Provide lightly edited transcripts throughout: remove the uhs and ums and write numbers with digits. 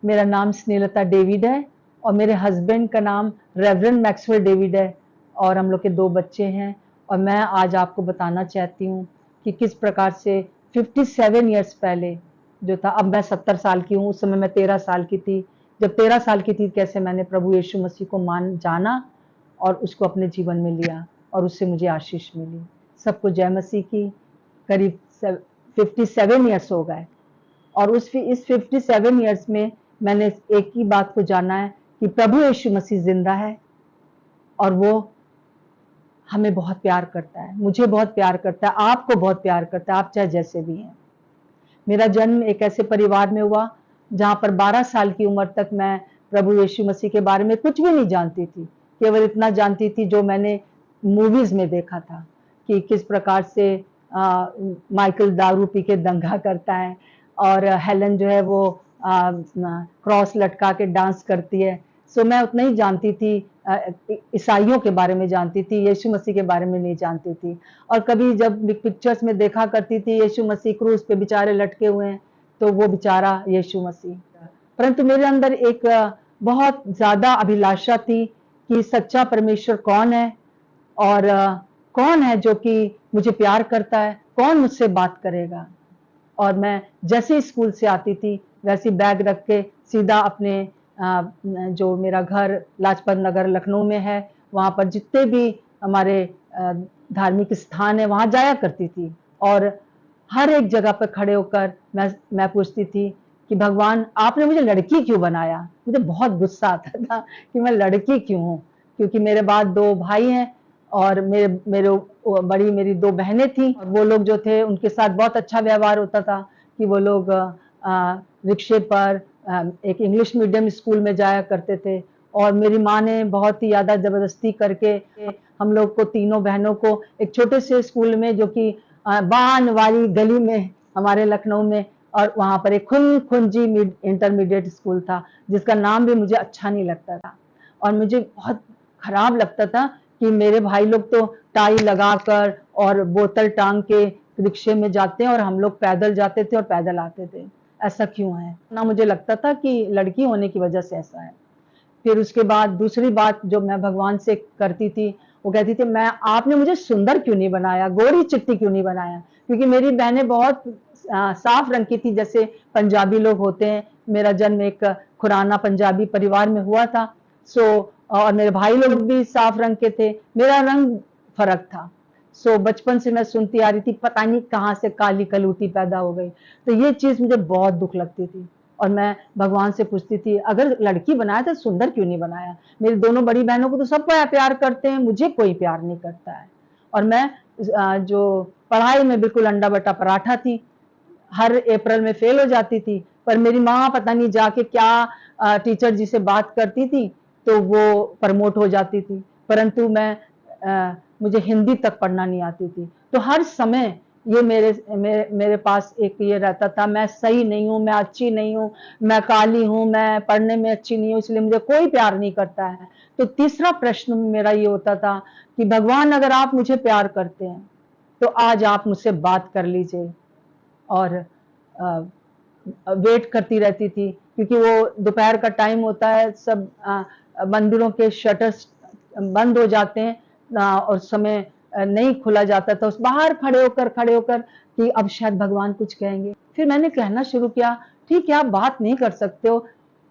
मेरा नाम स्नेहलता डेविड है और मेरे हस्बैंड का नाम रेवरेंड मैक्सवेल डेविड है और हम लोग के 2 बच्चे हैं। और मैं आज आपको बताना चाहती हूँ कि किस प्रकार से 57 ईयर्स पहले जो था, अब मैं 70 साल की हूँ, उस समय मैं 13 साल की थी। जब 13 साल की थी, कैसे मैंने प्रभु यीशु मसीह को जाना और उसको अपने जीवन में लिया और उससे मुझे आशीष मिली। सबको जय मसीह की। करीब 57 ईयर्स हो गए और इस 57 ईयर्स में मैंने एक ही बात को जाना है कि प्रभु यीशु मसीह जिंदा है और वो हमें बहुत प्यार करता है, मुझे बहुत प्यार करता है, आपको बहुत प्यार करता है, आप चाहे जैसे भी हैं। मेरा जन्म एक ऐसे परिवार में हुआ जहां पर 12 साल की उम्र तक मैं प्रभु यीशु मसीह के बारे में कुछ भी नहीं जानती थी। केवल इतना जानती थी जो मैंने मूवीज में देखा था कि किस प्रकार से माइकल दारू पी के दंगा करता है और हेलन जो है वो क्रॉस लटका के डांस करती है। सो मैं उतना ही जानती थी, ईसाइयों के बारे में जानती थी, यीशु मसीह के बारे में नहीं जानती थी। और कभी जब पिक्चर्स में देखा करती थी यीशु मसीह क्रूस पे बेचारे लटके हुए हैं, तो वो बेचारा यीशु मसीह। परंतु मेरे अंदर एक बहुत ज्यादा अभिलाषा थी कि सच्चा परमेश्वर कौन है और कौन है जो कि मुझे प्यार करता है, कौन मुझसे बात करेगा। और मैं जैसे स्कूल से आती थी वैसे बैग रख के सीधा अपने जो मेरा घर लाजपत नगर लखनऊ में है, वहाँ पर जितने भी हमारे धार्मिक स्थान है वहाँ जाया करती थी। और हर एक जगह पर खड़े होकर मैं पूछती थी कि भगवान आपने मुझे लड़की क्यों बनाया। मुझे बहुत गुस्सा आता था कि मैं लड़की क्यों हूँ, क्योंकि मेरे बाद 2 भाई हैं और मेरे मेरे मेरी 2 बहनें थी और वो लोग जो थे उनके साथ बहुत अच्छा व्यवहार होता था कि वो लोग रिक्शे पर एक इंग्लिश मीडियम स्कूल में जाया करते थे। और मेरी माँ ने बहुत ही ज़्यादा ज़बरदस्ती करके हम लोग को तीनों बहनों को एक छोटे से स्कूल में, जो कि बान वाली गली में हमारे लखनऊ में, और वहाँ पर एक खुंजी इंटरमीडिएट स्कूल था जिसका नाम भी मुझे अच्छा नहीं लगता था। और मुझे बहुत खराब लगता था कि मेरे भाई लोग तो टाई लगाकर और बोतल टांग के रिक्शे में जाते हैं और हम लोग पैदल जाते थे और पैदल आते थे। ऐसा क्यों है ना, मुझे लगता था कि लड़की होने की वजह से ऐसा है। फिर उसके बाद दूसरी बात जो मैं भगवान से करती थी, वो कहती थी मैं आपने मुझे सुंदर क्यों नहीं बनाया, गोरी चिट्टी क्यों नहीं बनाया। क्योंकि मेरी बहनें बहुत साफ रंग की थी, जैसे पंजाबी लोग होते हैं। मेरा जन्म एक खुराना पंजाबी परिवार में हुआ था। सो और मेरे भाई लोग भी साफ रंग के थे, मेरा रंग फर्क था। सो बचपन से मैं सुनती आ रही थी पता नहीं कहाँ से काली कलूटी पैदा हो गई। तो ये चीज मुझे बहुत दुख लगती थी और मैं भगवान से पूछती थी अगर लड़की बनाया तो सुंदर क्यों नहीं बनाया। मेरी दोनों बड़ी बहनों को तो सब प्यार करते हैं, मुझे कोई प्यार नहीं करता है। और मैं जो पढ़ाई में बिल्कुल अंडा बटा पराठा थी, हर अप्रैल में फेल हो जाती थी। पर मेरी माँ पता नहीं जाके क्या टीचर जी से बात करती थी तो वो प्रमोट हो जाती थी। परंतु मुझे हिंदी तक पढ़ना नहीं आती थी। तो हर समय ये मेरे पास एक ये रहता था, मैं सही नहीं हूँ, मैं अच्छी नहीं हूँ, मैं काली हूँ, मैं पढ़ने में अच्छी नहीं हूँ, इसलिए मुझे कोई प्यार नहीं करता है। तो तीसरा प्रश्न मेरा ये होता था कि भगवान अगर आप मुझे प्यार करते हैं तो आज आप मुझसे बात कर लीजिए। और वेट करती रहती थी क्योंकि वो दोपहर का टाइम होता है, सब मंदिरों के शटर्स बंद हो जाते हैं और समय नहीं खुला जाता था। उस बाहर खड़े होकर कि अब शायद भगवान कुछ कहेंगे। फिर मैंने कहना शुरू किया ठीक है आप बात नहीं कर सकते हो,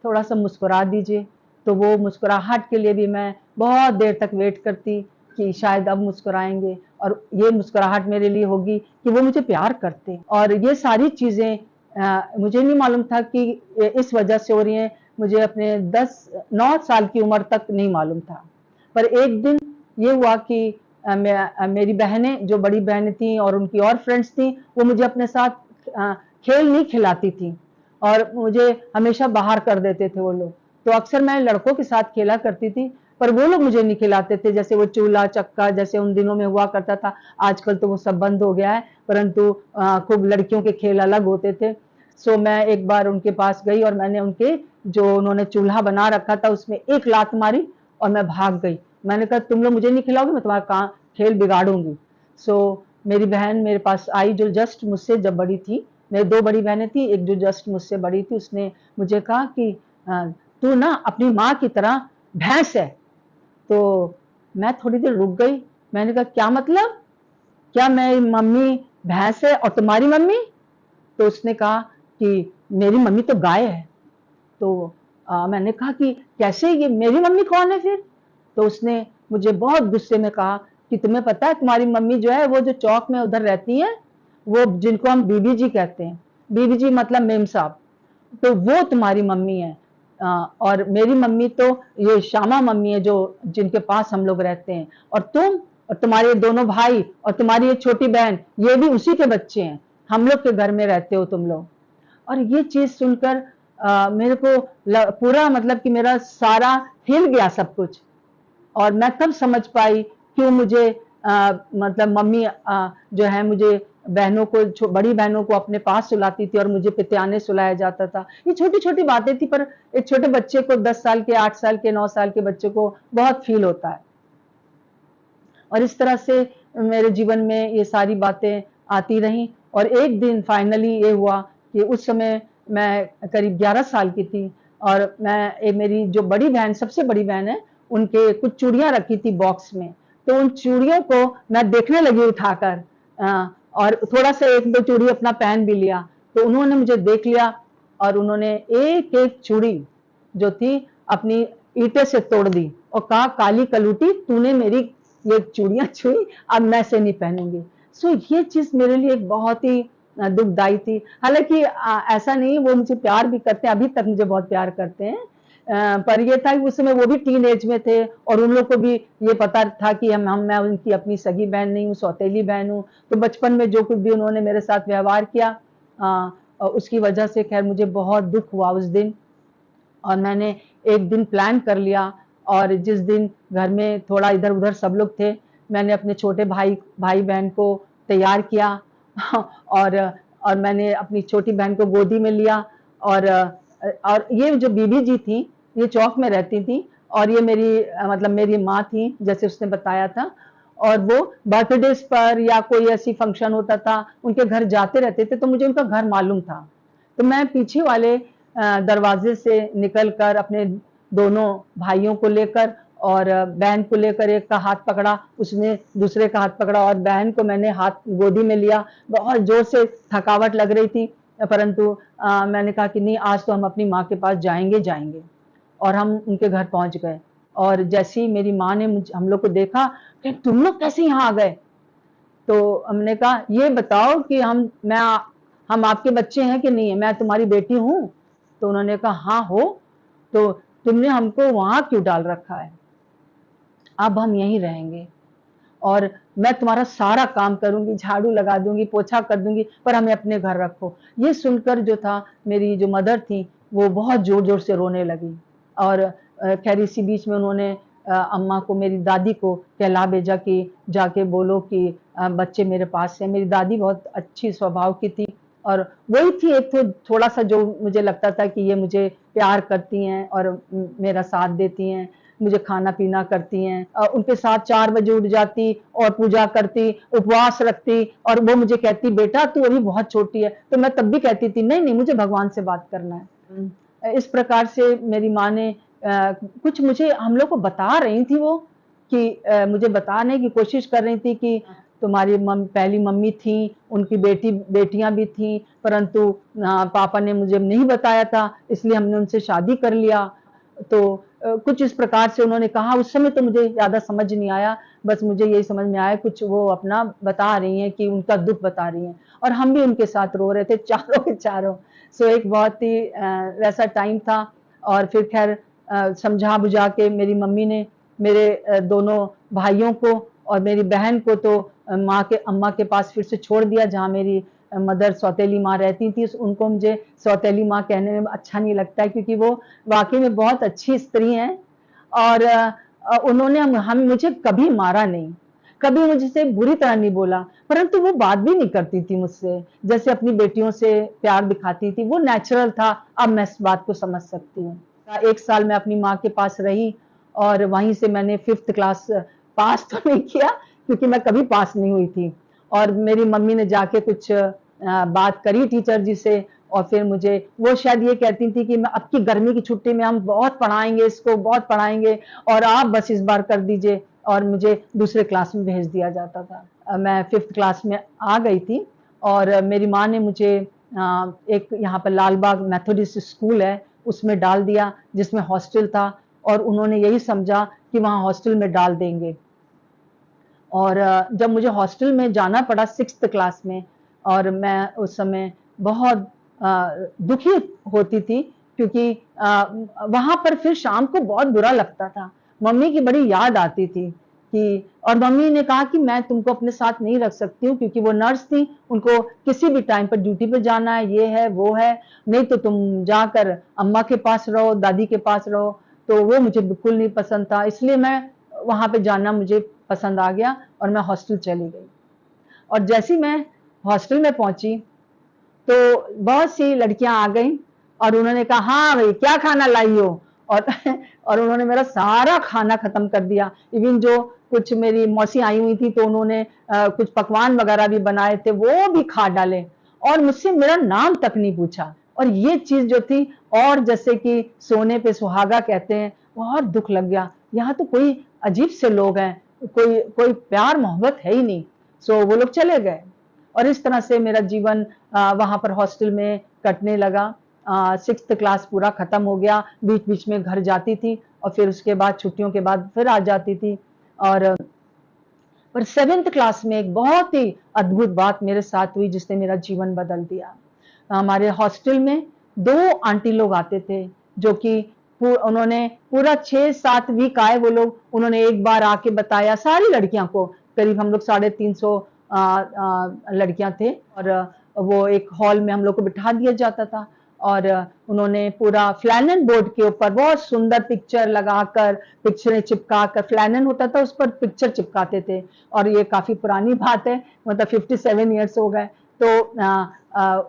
थोड़ा सा मुस्कुरा दीजिए। तो वो मुस्कुराहट के लिए भी मैं बहुत देर तक वेट करती कि शायद अब मुस्कुराएंगे और ये मुस्कुराहट मेरे लिए होगी कि वो मुझे प्यार करते हैं। और ये सारी चीजें मुझे नहीं मालूम था कि इस वजह से हो रही है। मुझे अपने 9 साल की उम्र तक नहीं मालूम था। पर एक दिन ये हुआ कि मेरी बहनें, जो बड़ी बहनें थी और उनकी और फ्रेंड्स थी, वो मुझे अपने साथ खेल नहीं खिलाती थी और मुझे हमेशा बाहर कर देते थे वो लोग। तो अक्सर मैं लड़कों के साथ खेला करती थी पर वो लोग मुझे नहीं खिलाते थे, जैसे वो चूल्हा चक्का जैसे उन दिनों में हुआ करता था। आजकल तो वो सब बंद हो गया है, परंतु खूब लड़कियों के खेल अलग होते थे। सो मैं एक बार उनके पास गई और मैंने उनके जो उन्होंने चूल्हा बना रखा था उसमें एक लात मारी और मैं भाग गई। मैंने कहा तुम लोग मुझे नहीं खिलाओगे, मैं तुम्हारा खेल बिगाड़ूंगी। सो मेरी बहन मेरे पास आई जो जस्ट मुझसे जब बड़ी थी, मेरी दो बड़ी बहनें थी, एक जो जस्ट मुझसे बड़ी थी, उसने मुझे कहा कि तू ना अपनी माँ की तरह भैंस है। तो मैं थोड़ी देर रुक गई। मैंने कहा क्या मतलब, क्या मेरी मम्मी भैंस है और तुम्हारी मम्मी? तो उसने कहा कि मेरी मम्मी तो गाय है। तो मैंने कहा कि कैसे, ये मेरी मम्मी कौन है फिर? तो उसने मुझे बहुत गुस्से में कहा कि तुम्हें पता है तुम्हारी मम्मी जो है वो जो चौक में उधर रहती है, वो जिनको हम बीबी जी कहते हैं, बीबी जी मतलब मेम साहब, तो वो तुम्हारी मम्मी है। और मेरी मम्मी तो ये श्यामा मम्मी है जो जिनके पास हम लोग रहते हैं, और तुम और तुम्हारे दोनों भाई और तुम्हारी ये छोटी बहन ये भी उसी के बच्चे हैं, हम लोग के घर में रहते हो तुम लोग। और ये चीज सुनकर मेरे को पूरा मतलब कि मेरा सारा हिल गया सब कुछ। और मैं तब समझ पाई क्यों मुझे मतलब मम्मी जो है मुझे बहनों को, बड़ी बहनों को अपने पास सुलाती थी और मुझे पित्याने सुलाया जाता था। ये छोटी छोटी बातें थी, पर एक छोटे बच्चे को, 10 साल के, 8 साल के, 9 साल के बच्चे को बहुत फील होता है। और इस तरह से मेरे जीवन में ये सारी बातें आती रहीं। और एक दिन फाइनली ये हुआ कि उस समय मैं करीब 11 साल की थी, और मेरी जो बड़ी बहन, सबसे बड़ी बहन है, उनके कुछ चूड़ियां रखी थी बॉक्स में। तो उन चूड़ियों को मैं देखने लगी उठाकर, और थोड़ा सा एक दो चूड़ी अपना पहन भी लिया। तो उन्होंने मुझे देख लिया और उन्होंने एक एक चूड़ी जो थी अपनी ईंटे से तोड़ दी और कहा, काली कलूटी तूने मेरी ये चूड़ियां छुई, अब मैं से नहीं पहनूंगी। सो ये चीज मेरे लिए एक बहुत ही दुखदाई थी। हालांकि ऐसा नहीं, वो मुझे प्यार भी करते हैं, अभी तक मुझे बहुत प्यार करते हैं। पर ये था कि उस समय वो भी टीन एज में थे और उन लोग को भी ये पता था कि मैं उनकी अपनी सगी बहन नहीं हूँ, सौतेली बहन हूँ। तो बचपन में जो कुछ भी उन्होंने मेरे साथ व्यवहार किया, उसकी वजह से खैर मुझे बहुत दुख हुआ उस दिन। और मैंने एक दिन प्लान कर लिया, और जिस दिन घर में थोड़ा इधर उधर सब लोग थे, मैंने अपने छोटे भाई बहन को तैयार किया और और मैंने अपनी छोटी बहन को गोदी में लिया। और ये जो बीबी जी थी, ये चौक में रहती थी, और ये मतलब मेरी माँ थी, जैसे उसने बताया था। और वो बर्थडेज पर या कोई ऐसी फंक्शन होता था, उनके घर जाते रहते थे, तो मुझे उनका घर मालूम था। तो मैं पीछे वाले दरवाजे से निकलकर अपने दोनों भाइयों को लेकर और बहन को लेकर, एक का हाथ पकड़ा, उसने दूसरे का हाथ पकड़ा, और बहन को मैंने हाथ गोदी में लिया। बहुत जोर से थकावट लग रही थी, परंतु मैंने कहा कि नहीं, आज तो हम अपनी माँ के पास जाएंगे जाएंगे। और हम उनके घर पहुंच गए। और जैसे ही मेरी माँ ने हम लोग को देखा कि तुम लोग कैसे यहाँ आ गए, तो हमने कहा ये बताओ कि हम आपके बच्चे हैं कि नहीं है, मैं तुम्हारी बेटी हूँ। तो उन्होंने कहा हाँ हो। तो तुमने हमको वहां क्यों डाल रखा है, अब हम यहीं रहेंगे और मैं तुम्हारा सारा काम करूंगी, झाड़ू लगा दूंगी, पोछा कर दूंगी, पर हमें अपने घर रखो। ये सुनकर जो था, मेरी जो मदर थी, वो बहुत जोर जोर से रोने लगी। और खैर इसी बीच में उन्होंने अम्मा को, मेरी दादी को कहला भेजा कि जाके बोलो कि बच्चे मेरे पास है। मेरी दादी बहुत अच्छी स्वभाव की थी, और वही थी एक तो थोड़ा सा जो मुझे लगता था कि ये मुझे प्यार करती हैं और मेरा साथ देती हैं, मुझे खाना पीना करती हैं। उनके साथ 4 बजे उठ जाती और पूजा करती, उपवास रखती, और वो मुझे कहती बेटा तू अभी बहुत छोटी है। तो मैं तब भी कहती थी नहीं नहीं, मुझे भगवान से बात करना है। इस प्रकार से मेरी माँ ने कुछ मुझे, हम लोग को बता रही थी वो, कि मुझे बताने की कोशिश कर रही थी कि तुम्हारी पहली मम्मी थी, उनकी बेटियां भी थी, परंतु पापा ने मुझे नहीं बताया था, इसलिए हमने उनसे शादी कर लिया। तो कुछ इस प्रकार से उन्होंने कहा। उस समय तो मुझे ज्यादा समझ नहीं आया, बस मुझे यही समझ में आया कुछ वो अपना बता रही हैं, कि उनका दुख बता रही हैं, और हम भी उनके साथ रो रहे थे, चारों के चारों। सो एक बहुत ही वैसा टाइम था। और फिर खैर समझा बुझा के मेरी मम्मी ने मेरे दोनों भाइयों को और मेरी बहन को तो अम्मा के पास फिर से छोड़ दिया, जहाँ मेरी मदर सौतेली माँ रहती थी। उनको मुझे सौतेली माँ कहने में अच्छा नहीं लगता है, क्योंकि वो वाकई में बहुत अच्छी स्त्री हैं। और उन्होंने मुझे कभी मारा नहीं, कभी मुझसे बुरी तरह नहीं बोला, परंतु वो बात भी नहीं करती थी मुझसे, जैसे अपनी बेटियों से प्यार दिखाती थी। वो नेचुरल था। अब मैं इस बात को समझ सकती हूँ। 1 साल मैं अपनी माँ के पास रही, और वहीं से मैंने 5th क्लास पास तो नहीं किया, क्योंकि मैं कभी पास नहीं हुई थी। और मेरी मम्मी ने जाके कुछ बात करी टीचर जी से, और फिर मुझे वो शायद ये कहती थी कि मैं अब की गर्मी की छुट्टी में हम बहुत पढ़ाएंगे, इसको बहुत पढ़ाएंगे, और आप बस इस बार कर दीजिए, और मुझे दूसरे क्लास में भेज दिया जाता था। मैं 5th क्लास में आ गई थी, और मेरी माँ ने मुझे एक यहाँ पर लालबाग मेथोडिस्ट स्कूल है उसमें डाल दिया, जिसमें हॉस्टल था, और उन्होंने यही समझा कि वहाँ हॉस्टल में डाल देंगे। और जब मुझे हॉस्टल में जाना पड़ा 6th क्लास में, और मैं उस समय बहुत दुखी होती थी, क्योंकि वहाँ पर फिर शाम को बहुत बुरा लगता था। मम्मी की बड़ी याद आती थी कि, और मम्मी ने कहा कि मैं तुमको अपने साथ नहीं रख सकती हूँ, क्योंकि वो नर्स थी, उनको किसी भी टाइम पर ड्यूटी पे जाना है, ये है वो है, नहीं तो तुम जाकर अम्मा के पास रहो, दादी के पास रहो। तो वो मुझे बिल्कुल नहीं पसंद था, इसलिए मैं वहाँ पे जाना मुझे पसंद आ गया, और मैं हॉस्टल चली गई। और जैसी मैं हॉस्टल में पहुंची, तो बहुत सी लड़कियां आ गई, और उन्होंने कहा, हाँ भाई क्या खाना लाई हो, और और उन्होंने मेरा सारा खाना खत्म कर दिया। इवन जो कुछ मेरी मौसी आई हुई थी, तो उन्होंने कुछ पकवान वगैरह भी बनाए थे, वो भी खा डाले, और मुझसे मेरा नाम तक नहीं पूछा। और ये चीज जो थी, और जैसे कि सोने पे सुहागा कहते हैं, बहुत दुख लग गया। यहाँ तो कोई अजीब से लोग हैं, कोई कोई प्यार मोहब्बत है ही नहीं। सो वो लोग चले गए, और इस तरह से मेरा जीवन वहां पर हॉस्टल में कटने लगा। 6th क्लास पूरा खत्म हो गया, बीच बीच में घर जाती थी, और फिर उसके बाद छुट्टियों के बाद फिर आ जाती थी। और पर 7th क्लास में एक बहुत ही अद्भुत बात मेरे साथ हुई, जिसने मेरा जीवन बदल दिया। हमारे हॉस्टल में 2 आंटी लोग आते थे, जो कि उन्होंने पूरा 6-7 वीक आए वो लोग। उन्होंने एक बार आके बताया सारी लड़कियों को, करीब हम लोग 350 लड़कियां थे, और वो एक हॉल में हम लोग को बिठा दिया जाता था, और उन्होंने पूरा फ्लैनन बोर्ड के ऊपर बहुत सुंदर पिक्चर लगाकर, पिक्चरें चिपकाकर, फ्लैनन होता था उस पर पिक्चर चिपकाते थे। और ये काफी पुरानी बात है, मतलब 57 ईयर्स हो गए। तो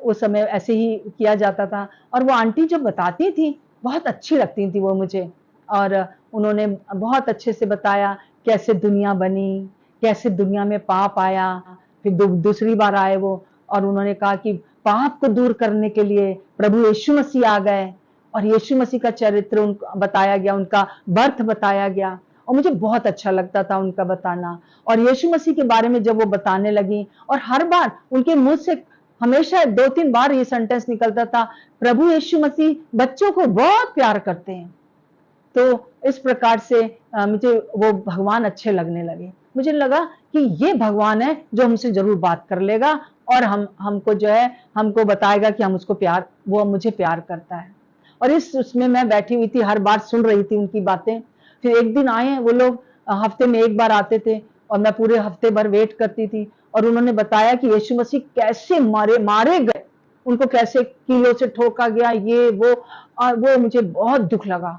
उस समय ऐसे ही किया जाता था, और वो आंटी जो बताती थी बहुत अच्छी लगती थी वो मुझे। और उन्होंने बहुत अच्छे से बताया कैसे दुनिया बनी, कैसे दुनिया में पाप आया। फिर दूसरी बार आए वो, और उन्होंने कहा कि पाप को दूर करने के लिए प्रभु यीशु मसीह आ गए, और यीशु मसीह का चरित्र उनको बताया गया, उनका बर्थ बताया गया, और मुझे बहुत अच्छा लगता था उनका बताना। और यीशु मसीह के बारे में जब वो बताने लगी, और हर बार उनके मुंह से हमेशा 2-3 बार ये सेंटेंस निकलता था, प्रभु यीशु मसीह बच्चों को बहुत प्यार करते हैं। तो इस प्रकार से मुझे वो भगवान अच्छे लगने लगे। मुझे लगा कि ये भगवान है जो हमसे जरूर बात कर लेगा, और हमको जो है हमको बताएगा कि हम उसको प्यार, वो मुझे प्यार करता है। और इस उसमें मैं बैठी हुई थी, हर बार सुन रही थी उनकी बातें। फिर एक दिन आए वो लोग, हफ्ते में एक बार आते थे, और मैं पूरे हफ्ते भर वेट करती थी। और उन्होंने बताया कि यीशु मसीह कैसे मारे गए, उनको कैसे कीलों से ठोका गया, ये वो। और वो मुझे बहुत दुख लगा।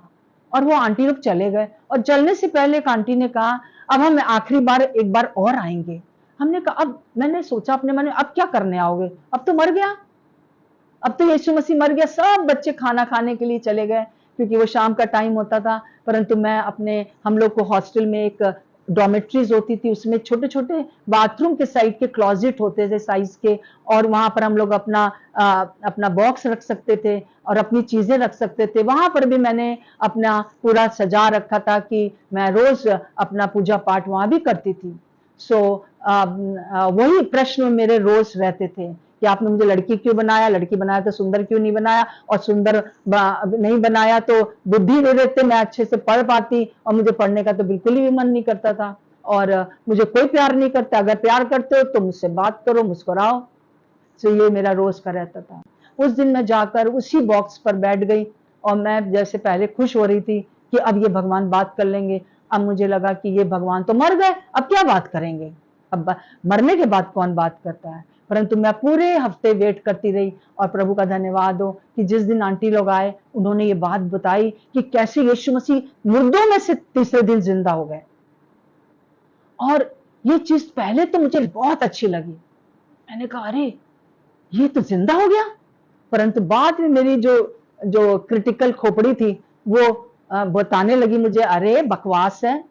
और वो आंटी लोग चले गए, और चलने से पहले एक आंटी ने कहा, अब हम आखिरी बार एक बार और आएंगे। हमने कहा, अब मैंने सोचा अपने मन में, अब क्या करने आओगे, अब तो मर गया, अब तो यीशु मसीह मर गया। सब बच्चे खाना खाने के लिए चले गए, क्योंकि वो शाम का टाइम होता था। परंतु मैं अपने, हम लोग को हॉस्टल में एक डॉर्मेट्रीज होती थी, उसमें छोटे छोटे बाथरूम के साइड के क्लोजेट होते थे साइज के, और वहां पर हम लोग अपना बॉक्स रख सकते थे, और अपनी चीजें रख सकते थे। वहां पर भी मैंने अपना पूरा सजा रखा था कि मैं रोज अपना पूजा पाठ वहां भी करती थी। सो वही प्रश्न मेरे रोज रहते थे कि आपने मुझे लड़की क्यों बनाया, लड़की बनाया तो सुंदर क्यों नहीं बनाया, और सुंदर नहीं बनाया तो बुद्धि दे देते, मैं अच्छे से पढ़ पाती, और मुझे पढ़ने का तो बिल्कुल ही मन नहीं करता था। और मुझे कोई प्यार नहीं करता, अगर प्यार करते हो तो मुझसे बात करो, मुस्कुराओ। तो ये मेरा रोज का रहता था। उस दिन मैं जाकर उसी बॉक्स पर बैठ गई, और मैं जैसे पहले खुश हो रही थी कि अब ये भगवान बात कर लेंगे, अब मुझे लगा कि ये भगवान तो मर गए, अब क्या बात करेंगे, अब मरने के बाद कौन बात करता है। परंतु मैं पूरे हफ्ते वेट करती रही, और प्रभु का धन्यवाद हो कि जिस दिन आंटी लोग आए, उन्होंने ये बात बताई कि कैसे यीशु मसीह मुर्दों में से तीसरे दिन जिंदा हो गए। और ये चीज पहले तो मुझे बहुत अच्छी लगी, मैंने कहा अरे ये तो जिंदा हो गया। परंतु बाद में मेरी जो जो क्रिटिकल खोपड़ी थी, वो बताने लगी मुझे, अरे बकवास है,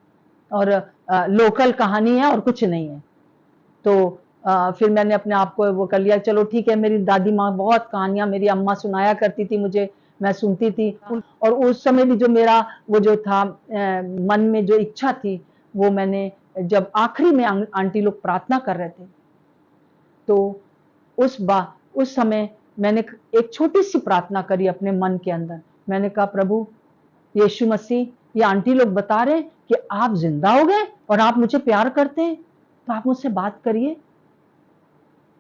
और लोकल कहानी है और कुछ नहीं है। तो फिर मैंने अपने आप को वो कर लिया, चलो ठीक है। मेरी दादी माँ बहुत कहानियां मेरी अम्मा सुनाया करती थी मुझे, मैं सुनती थी। और उस समय भी जो मेरा वो जो था मन में जो इच्छा थी, वो मैंने जब आखिरी में आंटी लोग प्रार्थना कर रहे थे, तो उस समय मैंने एक छोटी सी प्रार्थना करी अपने मन के अंदर। मैंने कहा, प्रभु यीशु मसीह, ये आंटी लोग बता रहे हैं कि आप जिंदा हो गए और आप मुझे प्यार करते हैं, तो आप मुझसे बात करिए।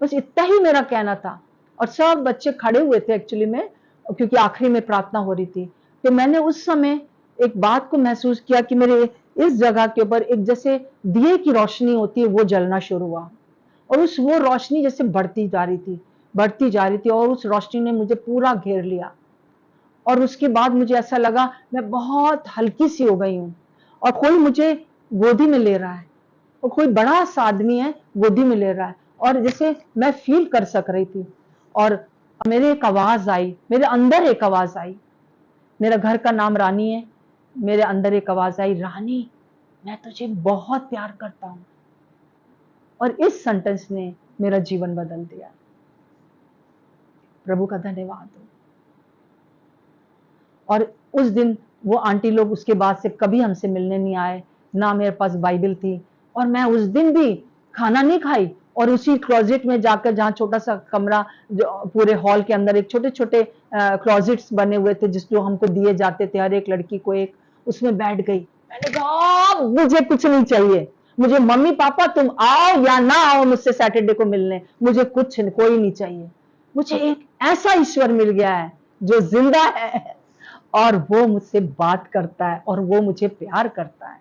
बस इतना ही मेरा कहना था। और सब बच्चे खड़े हुए थे एक्चुअली में, क्योंकि आखिरी में प्रार्थना हो रही थी। तो मैंने उस समय एक बात को महसूस किया कि मेरे इस जगह के ऊपर एक जैसे दिए की रोशनी होती है, वो जलना शुरू हुआ। और वो रोशनी जैसे बढ़ती जा रही थी, बढ़ती जा रही थी, और उस रोशनी ने मुझे पूरा घेर लिया। और उसके बाद मुझे ऐसा लगा मैं बहुत हल्की सी हो गई हूँ, और कोई मुझे गोदी में ले रहा है, और कोई बड़ा सा आदमी है गोदी में ले रहा है, और जैसे मैं फील कर सक रही थी। और मेरे एक आवाज आई, मेरे अंदर एक आवाज आई। मेरा घर का नाम रानी है। मेरे अंदर एक आवाज आई, रानी मैं तुझे बहुत प्यार करता हूं। और इस सेंटेंस ने मेरा जीवन बदल दिया। प्रभु का धन्यवाद हो। और उस दिन वो आंटी लोग उसके बाद से कभी हमसे मिलने नहीं आए, ना मेरे पास बाइबल थी। और मैं उस दिन भी खाना नहीं खाई, और उसी क्लोजेट में जाकर, जहाँ छोटा सा कमरा, जो पूरे हॉल के अंदर एक छोटे छोटे क्लोजेट्स बने हुए थे, जो हमको दिए जाते थे हर एक लड़की को एक, उसमें बैठ गई। मैंने कहा, मुझे कुछ नहीं चाहिए, मुझे मम्मी पापा तुम आओ या ना आओ मुझसे सैटरडे को मिलने, मुझे कुछ कोई नहीं चाहिए। मुझे एक ऐसा ईश्वर मिल गया है जो जिंदा है, और वो मुझसे बात करता है, और वो मुझे प्यार करता है।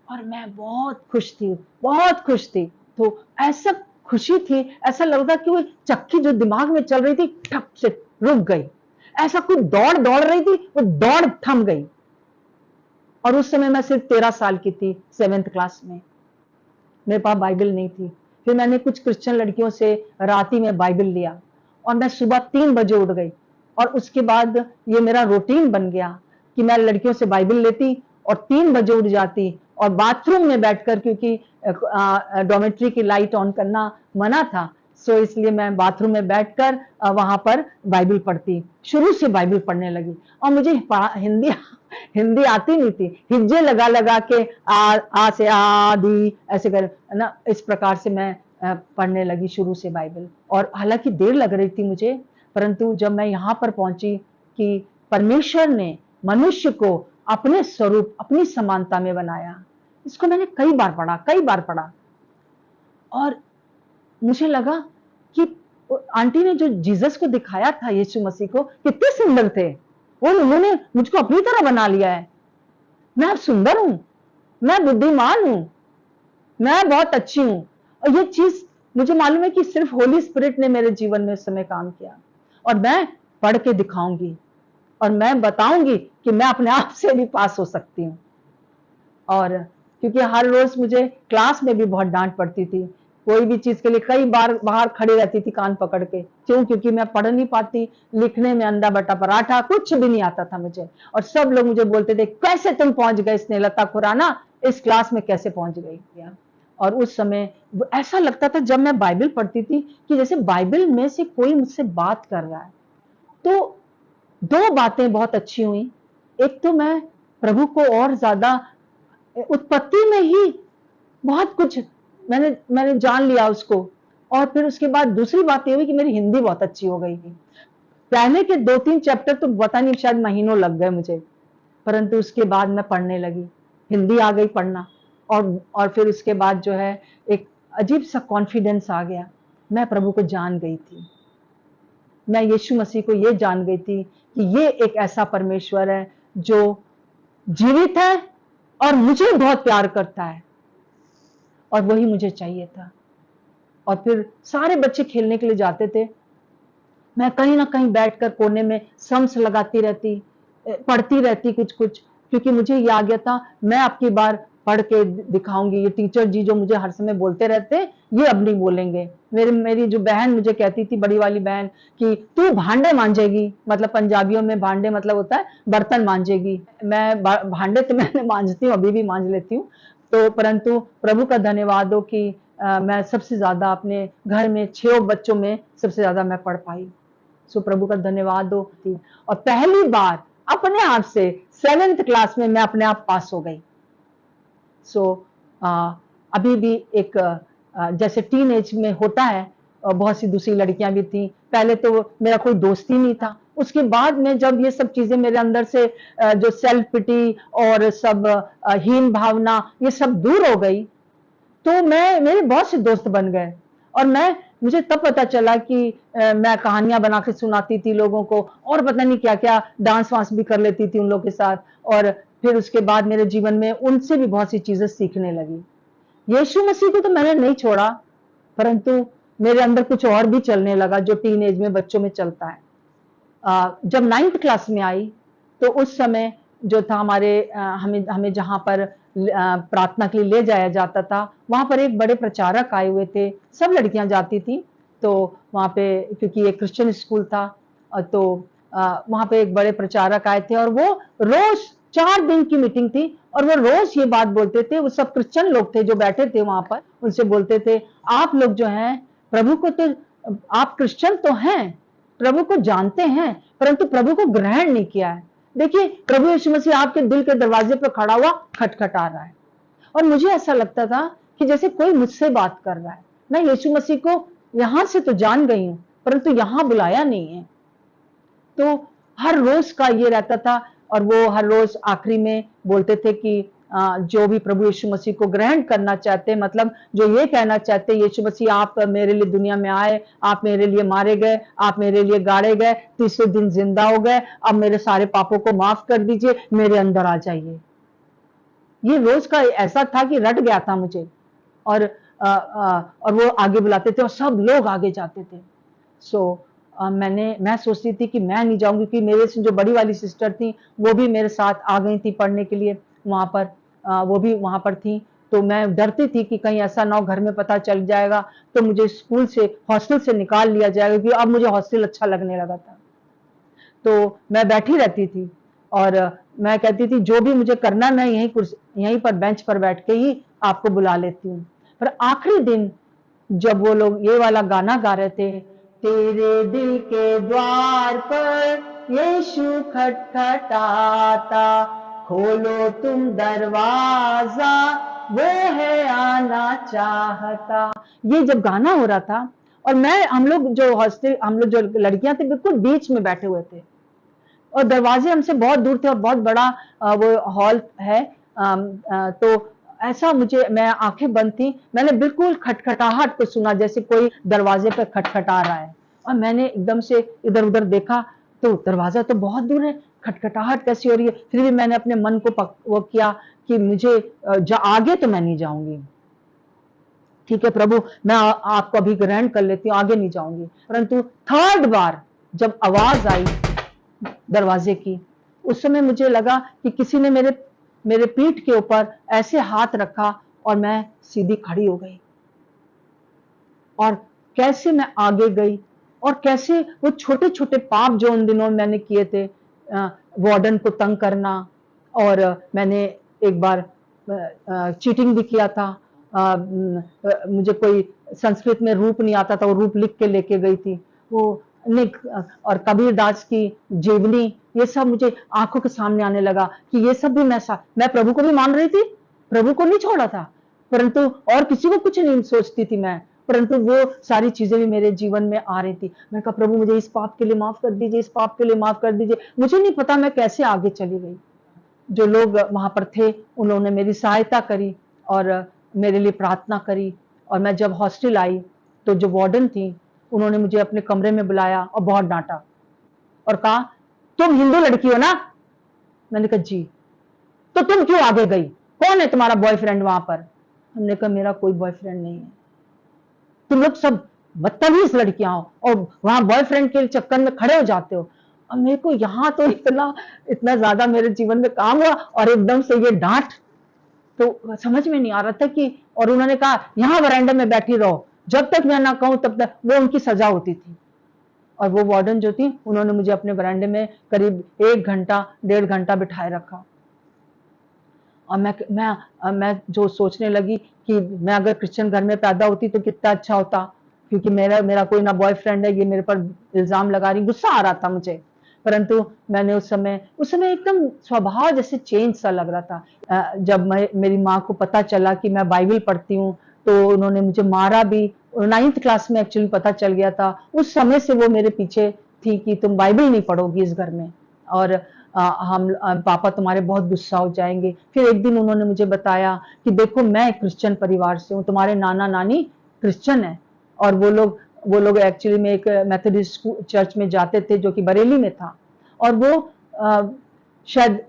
और मैं बहुत खुश थी, बहुत खुश थी। तो ऐसा खुशी थी, ऐसा लग रहा कि वो चक्की जो दिमाग में चल रही थी, ठप से रुक गई। ऐसा कोई दौड़ दौड़ रही थी, वो दौड़ थम गई। और उस समय मैं सिर्फ 13 साल की थी, 7th क्लास में। मेरे पास बाइबल नहीं थी। फिर मैंने कुछ क्रिश्चियन लड़कियों से राती में बाइबल लिया, और मैं सुबह 3 बजे उठ गई। और उसके बाद ये मेरा रूटीन बन गया कि मैं लड़कियों से बाइबल लेती और 3 बजे उठ जाती, और बाथरूम में बैठकर, क्योंकि डॉर्मेट्री की लाइट ऑन करना मना था, सो इसलिए मैं बाथरूम में बैठकर वहां पर बाइबल पढ़ती। शुरू से बाइबल पढ़ने लगी, और मुझे हिंदी हिंदी आती नहीं थी। हिज्जे लगा लगा के आ से आदि ऐसे कर ना, इस प्रकार से मैं पढ़ने लगी शुरू से बाइबल। और हालांकि देर लग रही थी मुझे, परंतु जब मैं यहाँ पर पहुंची कि परमेश्वर ने मनुष्य को अपने स्वरूप, अपनी समानता में बनाया, इसको मैंने कई बार पढ़ा, कई बार पढ़ा। और मुझे लगा कि आंटी ने जो जीसस को दिखाया था, यीशु मसीह को, कितने सुंदर थे। और उन्होंने मुझको अपनी तरह बना लिया है। मैं अब सुंदर हूं, मैं बुद्धिमान हूं, मैं बहुत अच्छी हूं। और ये चीज मुझे मालूम है कि सिर्फ होली स्पिरिट ने मेरे जीवन में उस समय काम किया। और मैं पढ़ के दिखाऊंगी, और मैं बताऊंगी कि मैं अपने आप से भी पास हो सकती हूँ। और क्योंकि हर रोज मुझे क्लास में भी बहुत डांट पड़ती थी, कोई भी चीज के लिए कई बार बाहर खड़ी रहती थी कान पकड़ के। क्यों? क्योंकि मैं पढ़ नहीं पाती, लिखने में अंडा बटा पराठा कुछ भी नहीं आता था मुझे। और सब लोग मुझे बोलते थे, कैसे तुम पहुंच गए स्नेहलता खुराना, इस क्लास में कैसे पहुंच गई। और उस समय ऐसा लगता था जब मैं बाइबल पढ़ती थी कि जैसे बाइबल में से कोई मुझसे बात कर रहा है। तो 2 बातें बहुत अच्छी हुई। एक तो मैं प्रभु को और ज्यादा उत्पत्ति में ही बहुत कुछ मैंने जान लिया उसको। और फिर उसके बाद दूसरी बात ये हुई कि मेरी हिंदी बहुत अच्छी हो गई थी। पहले के 2-3 चैप्टर तो पता नहीं शायद महीनों लग गए मुझे, परंतु उसके बाद मैं पढ़ने लगी, हिंदी आ गई पढ़ना। और फिर उसके बाद जो है एक अजीब सा कॉन्फिडेंस आ गया। मैं प्रभु को जान गई थी, मैं यीशु मसीह को ये जान गई थी कि ये एक ऐसा परमेश्वर है जो जीवित है और मुझे बहुत प्यार करता है, और वही मुझे चाहिए था। और फिर सारे बच्चे खेलने के लिए जाते थे, मैं कहीं ना कहीं बैठकर कोने में सम्स लगाती रहती, पढ़ती रहती कुछ कुछ, क्योंकि मुझे ये आ गया था मैं अब की बार पढ़ के दिखाऊंगी। ये टीचर जी जो मुझे हर समय बोलते रहते, ये अब नहीं बोलेंगे। मेरी जो बहन मुझे कहती थी, बड़ी वाली बहन, कि तू भांडे मांजेगी, मतलब पंजाबियों में भांडे मतलब होता है बर्तन मांजेगी। मैं भांडे तो मैंने मांजती हूँ, अभी भी मांज लेती हूँ। तो परंतु प्रभु का धन्यवाद हो कि मैं सबसे ज्यादा अपने घर में 6 बच्चों में सबसे ज्यादा मैं पढ़ पाई। सो प्रभु का धन्यवाद हो थी। और पहली बार अपने आप से 7th क्लास में मैं अपने आप पास हो गई। सो अभी भी एक जैसे टीन एज में होता है, बहुत सी दूसरी लड़कियां भी थी। पहले तो मेरा कोई दोस्त ही नहीं था। उसके बाद में जब ये सब चीजें मेरे अंदर से जो सेल्फ पिटी और सब हीन भावना ये सब दूर हो गई, तो मेरे बहुत से दोस्त बन गए। और मुझे तब पता चला कि मैं कहानियां बना के सुनाती थी लोगों को, और पता नहीं क्या क्या डांस वांस भी कर लेती थी उन लोगों के साथ। और फिर उसके बाद मेरे जीवन में उनसे भी बहुत सी चीजें सीखने लगी। यीशु मसीह को तो मैंने नहीं छोड़ा, परंतु मेरे अंदर कुछ और भी चलने लगा जो टीन एज में बच्चों में चलता है। जब 9th क्लास में आई तो उस समय जो था हमारे हमें हमें जहां पर प्रार्थना के लिए ले जाया जाता था, वहां पर एक बड़े प्रचारक आए हुए थे। सब लड़कियां जाती थी, तो वहां पे क्योंकि एक क्रिश्चियन स्कूल था, तो वहां पे एक बड़े प्रचारक आए थे और वो रोज 4 दिन की मीटिंग थी और वो रोज ये बात बोलते थे। वो सब क्रिश्चियन लोग थे जो बैठे थे वहां पर, उनसे बोलते थे, आप लोग जो हैं प्रभु को तो, आप क्रिश्चियन तो हैं, प्रभु को जानते हैं, परंतु प्रभु को ग्रहण नहीं किया है। देखिए प्रभु यीशु मसीह आपके दिल के दरवाजे पर खड़ा हुआ खटखटा रहा है। और मुझे ऐसा लगता था कि जैसे कोई मुझसे बात कर रहा है। मैं यीशु मसीह को यहां से तो जान गई हूं, परंतु यहां बुलाया नहीं है। तो हर रोज का ये रहता था। और वो हर रोज आखिरी में बोलते थे कि जो भी प्रभु यीशु मसीह को ग्रहण करना चाहते, मतलब जो ये कहना चाहते, यीशु मसीह आप मेरे लिए दुनिया में आए, आप मेरे लिए मारे गए, आप मेरे लिए गाड़े गए, तीसरे दिन जिंदा हो गए, अब मेरे सारे पापों को माफ कर दीजिए, मेरे अंदर आ जाइए। ये रोज का ऐसा था कि रट गया था मुझे। और और वो आगे बुलाते थे और सब लोग आगे जाते थे। सो मैं सोचती थी कि मैं नहीं जाऊंगी, कि मेरे से जो बड़ी वाली सिस्टर थी वो भी मेरे साथ आ गई थी पढ़ने के लिए वहां पर, वो भी वहां पर थी। तो मैं डरती थी कि कहीं ऐसा ना हो घर में पता चल जाएगा तो मुझे स्कूल से, हॉस्टल से निकाल लिया जाएगा, क्योंकि अब मुझे हॉस्टल अच्छा लगने लगा था। तो मैं बैठी रहती थी और मैं कहती थी जो भी मुझे करना, मैं यहीं पर बेंच पर बैठ के ही आपको बुला लेती हूँ। पर आखिरी दिन जब वो लोग ये वाला गाना गा रहे थे, तेरे दिल के द्वार पर यीशु खटखटाता, खोलो तुम दरवाजा, वो है आना चाहता। ये जब गाना हो रहा था और हम लोग जो लड़कियां थी बिल्कुल बीच में बैठे हुए थे और दरवाजे हमसे बहुत दूर थे और बहुत बड़ा वो हॉल है। तो ऐसा मैं आंखें बंद थी, मैंने बिल्कुल खटखटाहट को सुना जैसे कोई दरवाजे पे खटखटा रहा है। और मैंने एकदम से इधर उधर देखा तो दरवाजा तो बहुत दूर है, खटखटाहट कैसी हो रही है। फिर भी मैंने अपने मन को वो किया कि मुझे आगे तो मैं नहीं जाऊंगी। ठीक है प्रभु, मैं आपको अभी ग्रहण कर लेती हूँ, आगे नहीं जाऊंगी। परंतु 3rd बार जब आवाज आई दरवाजे की, उस समय मुझे लगा कि किसी ने मेरे पीठ के ऊपर ऐसे हाथ रखा और मैं सीधी खड़ी हो गई। और कैसे मैं आगे गई और कैसे वो छोटे छोटे पाप जो उन दिनों मैंने किए थे, वार्डन को तंग करना, और मैंने एक बार चीटिंग भी किया था। मुझे कोई संस्कृत में रूप नहीं आता था, वो रूप लिख के लेके गई थी वो और कबीर दास की जीवनी, ये सब मुझे आंखों के सामने आने लगा कि ये सब भी मैं प्रभु को भी मान रही थी, प्रभु को नहीं छोड़ा था, परंतु और किसी को कुछ नहीं सोचती थी मैं, परंतु वो सारी चीजें भी मेरे जीवन में आ रही थी। मैं कहा प्रभु मुझे इस पाप के लिए माफ कर दीजिए, इस पाप के लिए माफ कर दीजिए। मुझे नहीं पता मैं कैसे आगे चली गई। जो लोग वहां पर थे उन्होंने मेरी सहायता करी और मेरे लिए प्रार्थना करी। और मैं जब हॉस्टल आई तो जो वार्डन थी उन्होंने मुझे अपने कमरे में बुलाया और बहुत डांटा और कहा तुम हिंदू लड़की हो ना। मैंने कहा जी। तो तुम क्यों आगे गई, कौन है तुम्हारा बॉयफ्रेंड वहां पर। हमने कहा मेरा कोई बॉयफ्रेंड नहीं है, तुम लोग सब बदतमीज लड़कियां हो और वहां बॉयफ्रेंड के चक्कर में खड़े हो जाते हो। अब मेरे को यहाँ तो इतना इतना ज्यादा मेरे जीवन में काम हुआ और एकदम से ये डांट, तो समझ में नहीं आ रहा था कि, और उन्होंने कहा यहाँ वरांडे में बैठी रहो, जब तक मैं ना कहूं तब तक, वो उनकी सजा होती थी। और वो वार्डन जो थी उन्होंने मुझे अपने वरांडे में करीब 1 घंटा 1.5 घंटा बिठाए रखा। और मैं जो सोचने लगी कि मैं अगर क्रिश्चियन घर में पैदा होती तो कितना अच्छा होता, क्योंकि मेरा मेरा कोई ना बॉयफ्रेंड है, ये मेरे पर इल्जाम लगा रही, गुस्सा आ रहा था मुझे। परंतु मैंने उस समय एकदम स्वभाव जैसे चेंज सा लग रहा था। जब मेरी माँ को पता चला कि मैं बाइबल पढ़ती हूँ, तो उन्होंने मुझे मारा भी। 9th क्लास में एक्चुअली पता चल गया था। उस समय से वो मेरे पीछे थी कि तुम बाइबल नहीं पढ़ोगी इस घर में, और पापा तुम्हारे बहुत गुस्सा हो जाएंगे। फिर एक दिन उन्होंने मुझे बताया कि देखो, मैं एक क्रिश्चियन परिवार से हूँ, तुम्हारे नाना नानी क्रिश्चियन है, और वो लोग एक्चुअली में एक मेथोडिस्ट चर्च में जाते थे जो कि बरेली में था, और वो शायद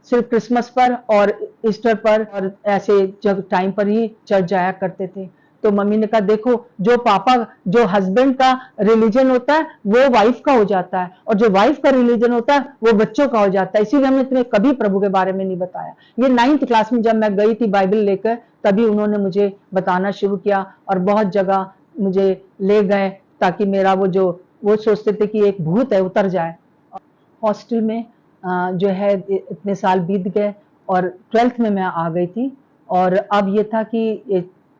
सिर्फ क्रिसमस पर और ईस्टर पर और ऐसे जब टाइम पर ही चर्च जाया करते थे। तो मम्मी ने कहा, देखो, जो हस्बैंड का रिलीजन होता है वो वाइफ का हो जाता है, और जो वाइफ का रिलीजन होता है वो बच्चों का हो जाता है। इसीलिए हमने तुम्हें कभी प्रभु के बारे में नहीं बताया। ये 9th क्लास में जब मैं गई थी बाइबल लेकर, तभी उन्होंने मुझे बताना शुरू किया, और बहुत जगह मुझे ले गए, ताकि मेरा वो सोचते थे कि एक भूत है, उतर जाए। हॉस्टल में जो है इतने साल बीत गए, और 12th में मैं आ गई थी, और अब ये था कि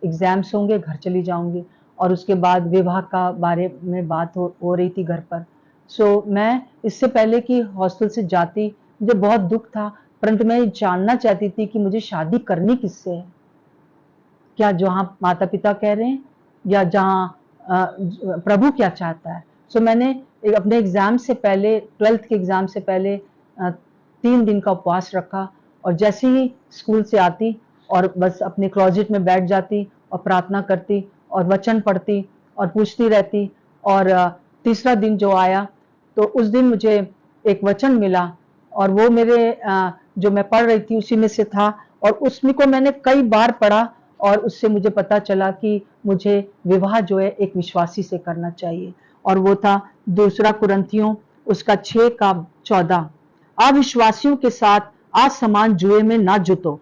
एग्जाम्स होंगे, घर चली जाऊंगी, और उसके बाद विवाह का बारे में बात हो रही थी घर पर। सो मैं इससे पहले कि हॉस्टल से जाती, मुझे बहुत दुख था, परंतु मैं जानना चाहती थी कि मुझे शादी करनी किससे है, क्या जहाँ माता पिता कह रहे हैं, या जहाँ प्रभु क्या चाहता है। सो मैंने अपने एग्जाम से पहले, 12th के एग्जाम से पहले 3 दिन का उपवास रखा, और जैसे ही स्कूल से आती और बस अपने क्लोजेट में बैठ जाती और प्रार्थना करती और वचन पढ़ती और पूछती रहती। और तीसरा दिन जो आया, तो उस दिन मुझे एक वचन मिला, और वो मेरे जो मैं पढ़ रही थी उसी में से था, और उसमें को मैंने कई बार पढ़ा, और उससे मुझे पता चला कि मुझे विवाह जो है एक विश्वासी से करना चाहिए। और वो था 2 कुरिन्थियों उसका 6 का 14। अविश्वासियों के साथ असमान जुए में ना जुटो,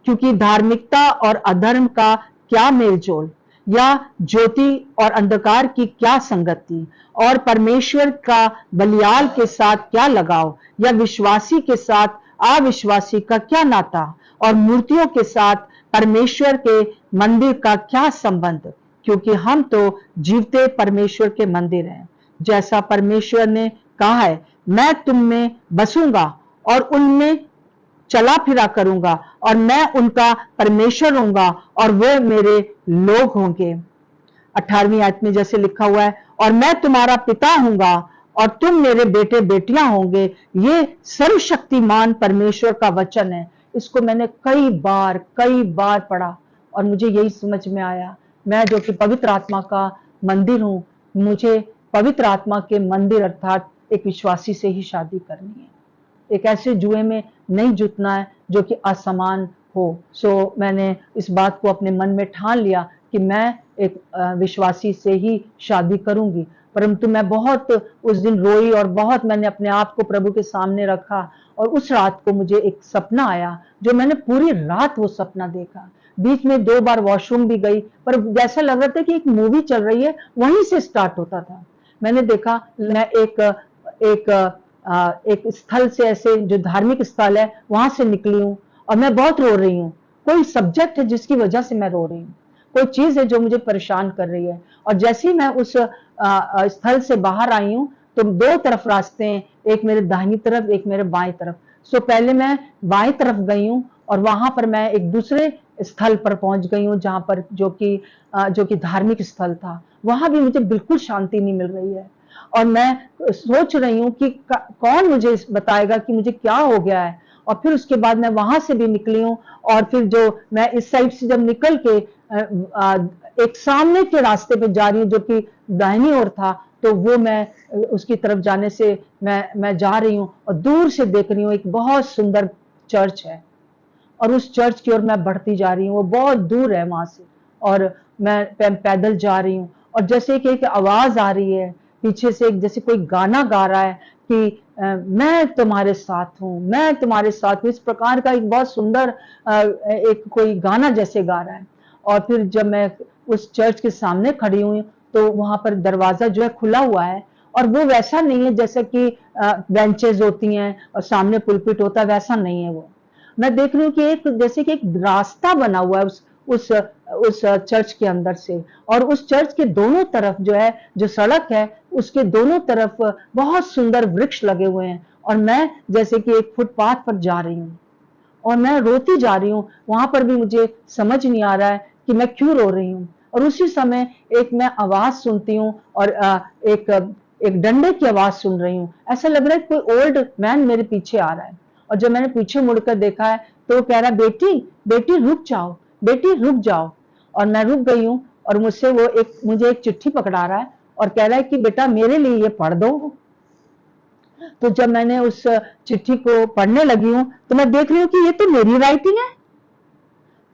क्योंकि धार्मिकता और अधर्म का क्या मेलजोल, या ज्योति और अंधकार की क्या संगति, और परमेश्वर का बलियाल के साथ क्या लगाव, या विश्वासी के साथ अविश्वासी का क्या नाता, और मूर्तियों के साथ परमेश्वर के मंदिर का क्या संबंध, क्योंकि हम तो जीवते परमेश्वर के मंदिर हैं। जैसा परमेश्वर ने कहा है, मैं तुम में बसूंगा और उनमें चला फिरा करूंगा, और मैं उनका परमेश्वर होऊंगा और वे मेरे लोग होंगे। 18वीं आयत में जैसे लिखा हुआ है, और मैं तुम्हारा पिता होऊंगा और तुम मेरे बेटे बेटियां होंगे। ये सर्वशक्तिमान परमेश्वर का वचन है। इसको मैंने कई बार पढ़ा, और मुझे यही समझ में आया, मैं जो कि पवित्र आत्मा का मंदिर हूं, मुझे पवित्र आत्मा के मंदिर अर्थात एक विश्वासी से ही शादी करनी है। एक ऐसे जुए में नहीं जुटना है जो कि असमान हो। सो मैंने इस बात को अपने मन में ठान लिया कि मैं एक विश्वासी से ही शादी करूंगी। परंतु मैं बहुत उस दिन रोई, और बहुत मैंने अपने आप को प्रभु के सामने रखा, और उस रात को मुझे एक सपना आया, जो मैंने पूरी रात वो सपना देखा। बीच में 2 बार वॉशरूम भी गई, पर जैसा लग रहा था कि एक मूवी चल रही है, वहीं से स्टार्ट होता था। मैंने देखा, मैं एक स्थल से, ऐसे जो धार्मिक स्थल है वहां से निकली हूँ, और मैं बहुत रो रही हूँ। कोई सब्जेक्ट है जिसकी वजह से मैं रो रही हूँ, कोई चीज है जो मुझे परेशान कर रही है। और जैसे ही मैं उस स्थल से बाहर आई हूँ, तो 2 तरफ रास्ते हैं, एक मेरे दाहिनी तरफ, एक मेरे बाएं तरफ। सो पहले मैं बाएं तरफ गई हूँ, और वहां पर मैं एक दूसरे स्थल पर पहुंच गई हूँ, जहां पर जो कि धार्मिक स्थल था। वहां भी मुझे बिल्कुल शांति नहीं मिल रही है, और मैं सोच रही हूँ कि कौन मुझे बताएगा कि मुझे क्या हो गया है। और फिर उसके बाद मैं वहां से भी निकली हूँ, और फिर जो मैं इस साइड से जब निकल के एक सामने के रास्ते पे जा रही हूँ जो कि दाहिनी ओर था, तो वो मैं उसकी तरफ जाने से मैं जा रही हूँ, और दूर से देख रही हूँ एक बहुत सुंदर चर्च है, और उस चर्च की ओर मैं बढ़ती जा रही हूँ। वो बहुत दूर है वहां से, और मैं पैदल जा रही हूँ, और जैसे कि एक आवाज आ रही है पीछे से, एक जैसे कोई गाना गा रहा है कि मैं तुम्हारे साथ हूँ, मैं तुम्हारे साथ हूँ। इस प्रकार का एक बहुत सुंदर एक कोई गाना जैसे गा रहा है। और फिर जब मैं उस चर्च के सामने खड़ी हुई, तो वहां पर दरवाजा जो है खुला हुआ है, और वो वैसा नहीं है जैसे कि बेंचेस होती हैं और सामने पुलपिट होता है, वैसा नहीं है वो। मैं देख रही हूँ कि एक जैसे कि एक रास्ता बना हुआ है उस चर्च के अंदर से, और उस चर्च के दोनों तरफ जो है, जो सड़क है उसके दोनों तरफ बहुत सुंदर वृक्ष लगे हुए हैं, और मैं जैसे कि एक फुटपाथ पर जा रही हूँ और मैं रोती जा रही हूँ। वहां पर भी मुझे समझ नहीं आ रहा है कि मैं क्यों रो रही हूँ। और उसी समय एक मैं आवाज सुनती हूँ, और एक डंडे की आवाज सुन रही हूँ। ऐसा लग रहा है कोई ओल्ड मैन मेरे पीछे आ रहा है, और जब मैंने पीछे मुड़कर देखा है तो वो कह रहा है, बेटी बेटी रुक जाओ, बेटी रुक जाओ। और मैं रुक गई हूँ, और मुझसे वो मुझे एक चिट्ठी पकड़ा रहा है और कह रहा है कि बेटा मेरे लिए ये पढ़ दो। तो जब मैंने उस चिट्ठी को पढ़ने लगी हूँ तो मैं देख रही हूँ कि ये तो मेरी राइटिंग है,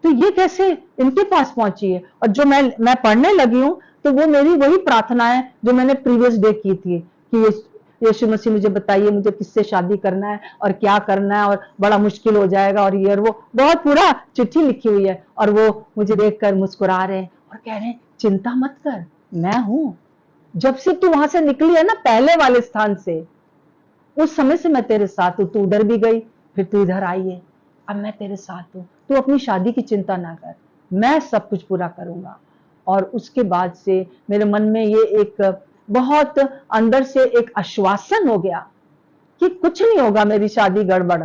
तो ये कैसे इनके पास पहुंची है। और जो मैं पढ़ने लगी हूँ तो वो मेरी वही प्रार्थना है जो मैंने प्रीवियस डे की थी कि यीशु मसीह मुझे बताइए मुझे किससे शादी करना है और क्या करना है, और बड़ा मुश्किल हो जाएगा, और ये और वो बहुत पूरा चिट्ठी लिखी हुई है। और वो मुझे देखकर मुस्कुरा रहे हैं और कह रहे हैं, चिंता मत कर, मैं हूं। जब से तू वहां से निकली है ना पहले वाले स्थान से, उस समय से मैं तेरे साथ हूं। तू उधर भी गई, फिर तू इधर आई है, अब मैं तेरे साथ हूं। तू अपनी शादी की चिंता ना कर, मैं सब कुछ पूरा करूंगा। और उसके बाद से मेरे मन में ये एक बहुत अंदर से एक आश्वासन हो गया कि कुछ नहीं होगा मेरी शादी गड़बड़,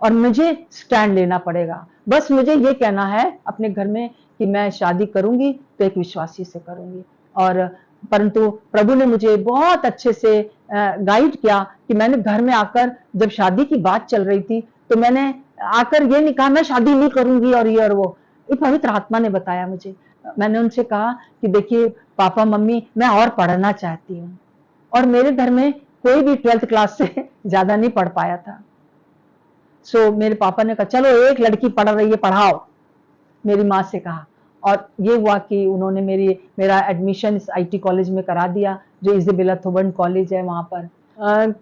और मुझे स्टैंड लेना पड़ेगा। बस मुझे ये कहना है अपने घर में कि मैं शादी करूंगी तो एक विश्वासी से करूंगी। और परंतु प्रभु ने मुझे बहुत अच्छे से गाइड किया कि मैंने घर में आकर, जब शादी की बात चल रही थी, तो मैंने आकर ये नहीं कहा मैं शादी नहीं करूंगी और ये और वो। एक पवित्र आत्मा ने बताया मुझे। मैंने उनसे कहा कि देखिए पापा मम्मी, मैं और पढ़ना चाहती हूँ, और मेरे घर में कोई भी 12th क्लास से ज्यादा नहीं पढ़ पाया था। सो मेरे पापा ने कहा चलो एक लड़की पढ़ रही है, पढ़ाओ, मेरी माँ से कहा। और ये हुआ कि उन्होंने मेरा एडमिशन इस आईटी कॉलेज में करा दिया, जो इजेबेला थोबर्न कॉलेज है वहां पर।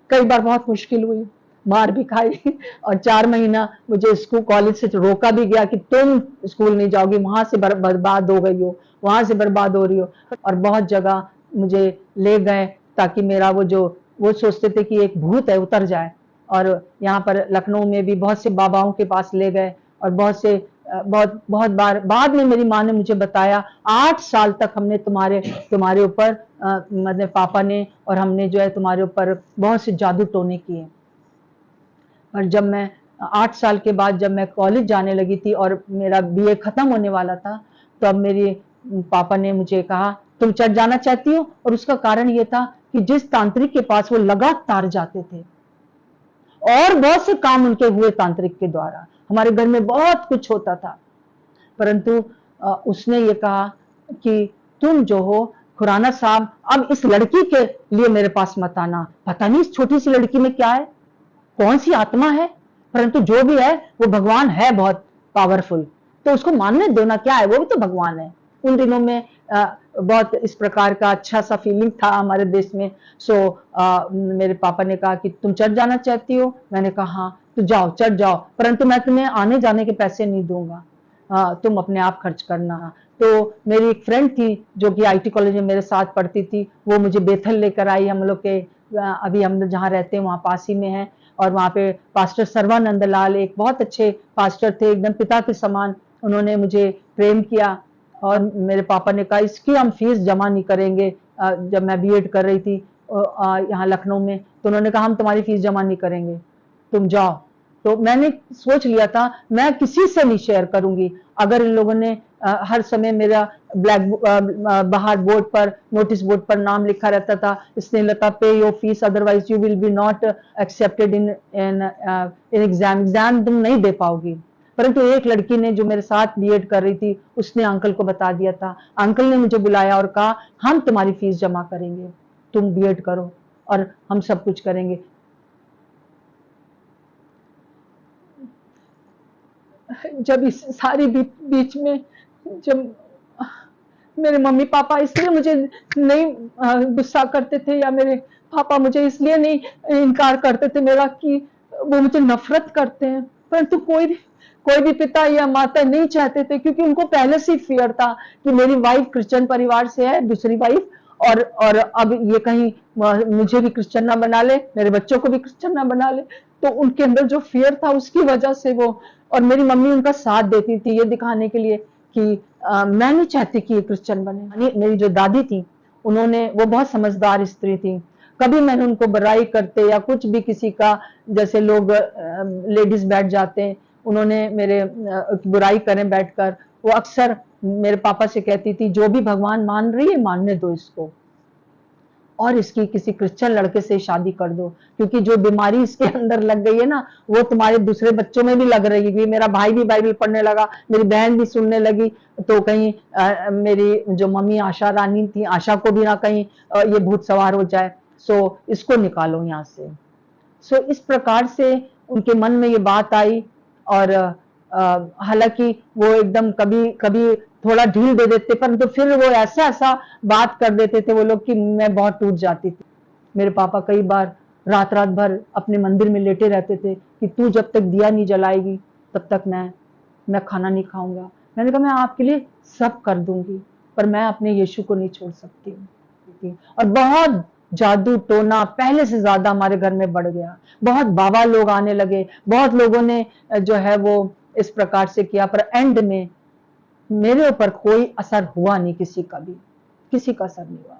कई बार बहुत मुश्किल हुई, मार भी खाई और 4 महीना मुझे स्कूल कॉलेज से रोका भी गया कि तुम स्कूल नहीं जाओगी, वहां से बर्बाद हो गई हो, वहां से बर्बाद हो रही हो। और बहुत जगह मुझे ले गए ताकि मेरा वो सोचते थे कि एक भूत है उतर जाए। और यहाँ पर लखनऊ में भी बहुत से बाबाओं के पास ले गए, और बहुत बार बाद में मेरी माँ ने मुझे बताया 8 साल तक हमने तुम्हारे ऊपर मतलब पापा ने और हमने जो है तुम्हारे ऊपर बहुत से जादू टोने किए। और जब मैं 8 साल के बाद जब मैं कॉलेज जाने लगी थी और मेरा बीए खत्म होने वाला था, तो अब मेरे पापा ने मुझे कहा तुम चर्च जाना चाहती हो। और उसका कारण ये था कि जिस तांत्रिक के पास वो लगातार जाते थे, और बहुत से काम उनके हुए तांत्रिक के द्वारा, हमारे घर में बहुत कुछ होता था, परंतु उसने ये कहा कि तुम जो हो खुराना साहब, अब इस लड़की के लिए मेरे पास मत आना, पता नहीं इस छोटी सी लड़की में क्या है, कौन सी आत्मा है, परंतु जो भी है वो भगवान है बहुत पावरफुल, तो उसको मानने दो ना, क्या है वो भी तो भगवान है। उन दिनों में बहुत इस प्रकार का अच्छा सा फीलिंग था हमारे देश में। सो मेरे पापा ने कहा कि तुम चर्च जाना चाहती हो, मैंने कहा हाँ, तो जाओ चर्च जाओ, परंतु मैं तुम्हें आने जाने के पैसे नहीं दूंगा, तुम अपने आप खर्च करना। तो मेरी एक फ्रेंड थी जो कि आईटी कॉलेज में मेरे साथ पढ़ती थी, वो मुझे बेथल लेकर आई। हम लोग के अभी हम जहाँ रहते हैं वहाँ पास ही में है, और वहाँ पे पास्टर सर्वानंद लाल एक बहुत अच्छे पास्टर थे, एकदम पिता के समान, उन्होंने मुझे प्रेम किया। और मेरे पापा ने कहा इसकी हम फीस जमा नहीं करेंगे। जब मैं बीएड कर रही थी यहाँ लखनऊ में, तो उन्होंने कहा हम तुम्हारी फीस जमा नहीं करेंगे, तुम जाओ। तो मैंने सोच लिया था मैं किसी से नहीं शेयर करूंगी। अगर इन लोगों ने हर समय मेरा बाहर बोर्ड पर, नोटिस बोर्ड पर नाम लिखा रहता था, स्नेहलता पे your fees otherwise you will be not accepted in exam तुम नहीं दे पाओगी। परंतु एक लड़की ने जो मेरे साथ बीएड कर रही थी, उसने अंकल को बता दिया था। अंकल ने मुझे बुलाया और कहा हम तुम्हारी फीस जमा करेंगे, तुम बीएड करो और हम सब कुछ करेंगे। जब इस सारी बीच में जब मेरे मम्मी पापा इसलिए मुझे नहीं गुस्सा करते थे, या मेरे पापा मुझे इसलिए नहीं इनकार करते थे मेरा कि वो मुझे नफरत करते हैं, परंतु कोई भी पिता या माता नहीं चाहते थे, क्योंकि उनको पहले से फियर था कि मेरी वाइफ क्रिश्चियन परिवार से है, दूसरी वाइफ, और अब ये कहीं मुझे भी क्रिश्चियन ना बना ले, मेरे बच्चों को भी क्रिश्चियन ना बना ले। तो उनके अंदर जो फियर था उसकी वजह से वो, और मेरी मम्मी उनका साथ देती थी ये दिखाने के लिए कि मैं नहीं चाहती कि ये क्रिश्चियन बने। मेरी जो दादी थी उन्होंने, वो बहुत समझदार स्त्री थी, कभी मैंने उनको बुराई करते या कुछ भी किसी का, जैसे लोग लेडीज बैठ जाते हैं, उन्होंने मेरे बुराई करें बैठकर, वो अक्सर मेरे पापा से कहती थी जो भी भगवान मान रही है मानने दो इसको, और इसकी किसी क्रिश्चियन लड़के से शादी कर दो, क्योंकि जो बीमारी इसके अंदर लग गई है ना वो तुम्हारे दूसरे बच्चों में भी लग रही है। मेरा भाई भी बाइबल पढ़ने लगा, मेरी बहन भी सुनने लगी, तो कहीं मेरी जो मम्मी आशा रानी थी, आशा को भी ना कहीं ये भूत सवार हो जाए, सो इसको निकालो यहाँ से। सो इस प्रकार से उनके मन में ये बात आई, और हालांकि वो एकदम कभी कभी थोड़ा ढील दे देते, परंतु तो फिर वो ऐसा ऐसा बात कर देते थे वो लोग कि मैं बहुत टूट जाती थी। मेरे पापा कई बार रात रात भर अपने मंदिर में लेटे रहते थे कि तू जब तक दिया नहीं जलाएगी तब तक मैं खाना नहीं खाऊंगा। मैंने कहा मैं आपके लिए सब कर दूंगी, पर मैं अपने यीशु को नहीं छोड़ सकती। और बहुत जादू टोना पहले से ज्यादा हमारे घर में बढ़ गया, बहुत बाबा लोग आने लगे, बहुत लोगों ने जो है वो इस प्रकार से किया, पर एंड में मेरे ऊपर कोई असर हुआ नहीं, किसी का भी किसी का असर नहीं हुआ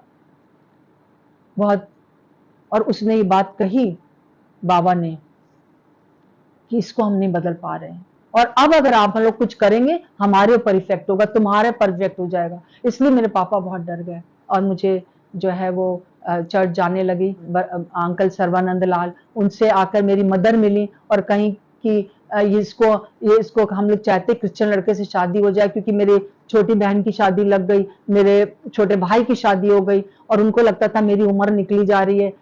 बहुत। और उसने ये बात कही बाबा ने कि इसको हम नहीं बदल पा रहे हैं, और अब अगर आप हम लोग कुछ करेंगे हमारे ऊपर इफेक्ट होगा, तुम्हारे पर इफेक्ट हो जाएगा। इसलिए मेरे पापा बहुत डर गए और मुझे जो है वो चर्च जाने लगी। अंकल सर्वानंद लाल, उनसे आकर मेरी मदर मिली और कहीं कि इसको हम लोग चाहते क्रिश्चियन लड़के से शादी हो जाए, क्योंकि मेरे छोटी बहन की शादी लग गई, मेरे छोटे भाई की शादी हो गई, और उनको लगता था मेरी उम्र निकली जा रही है।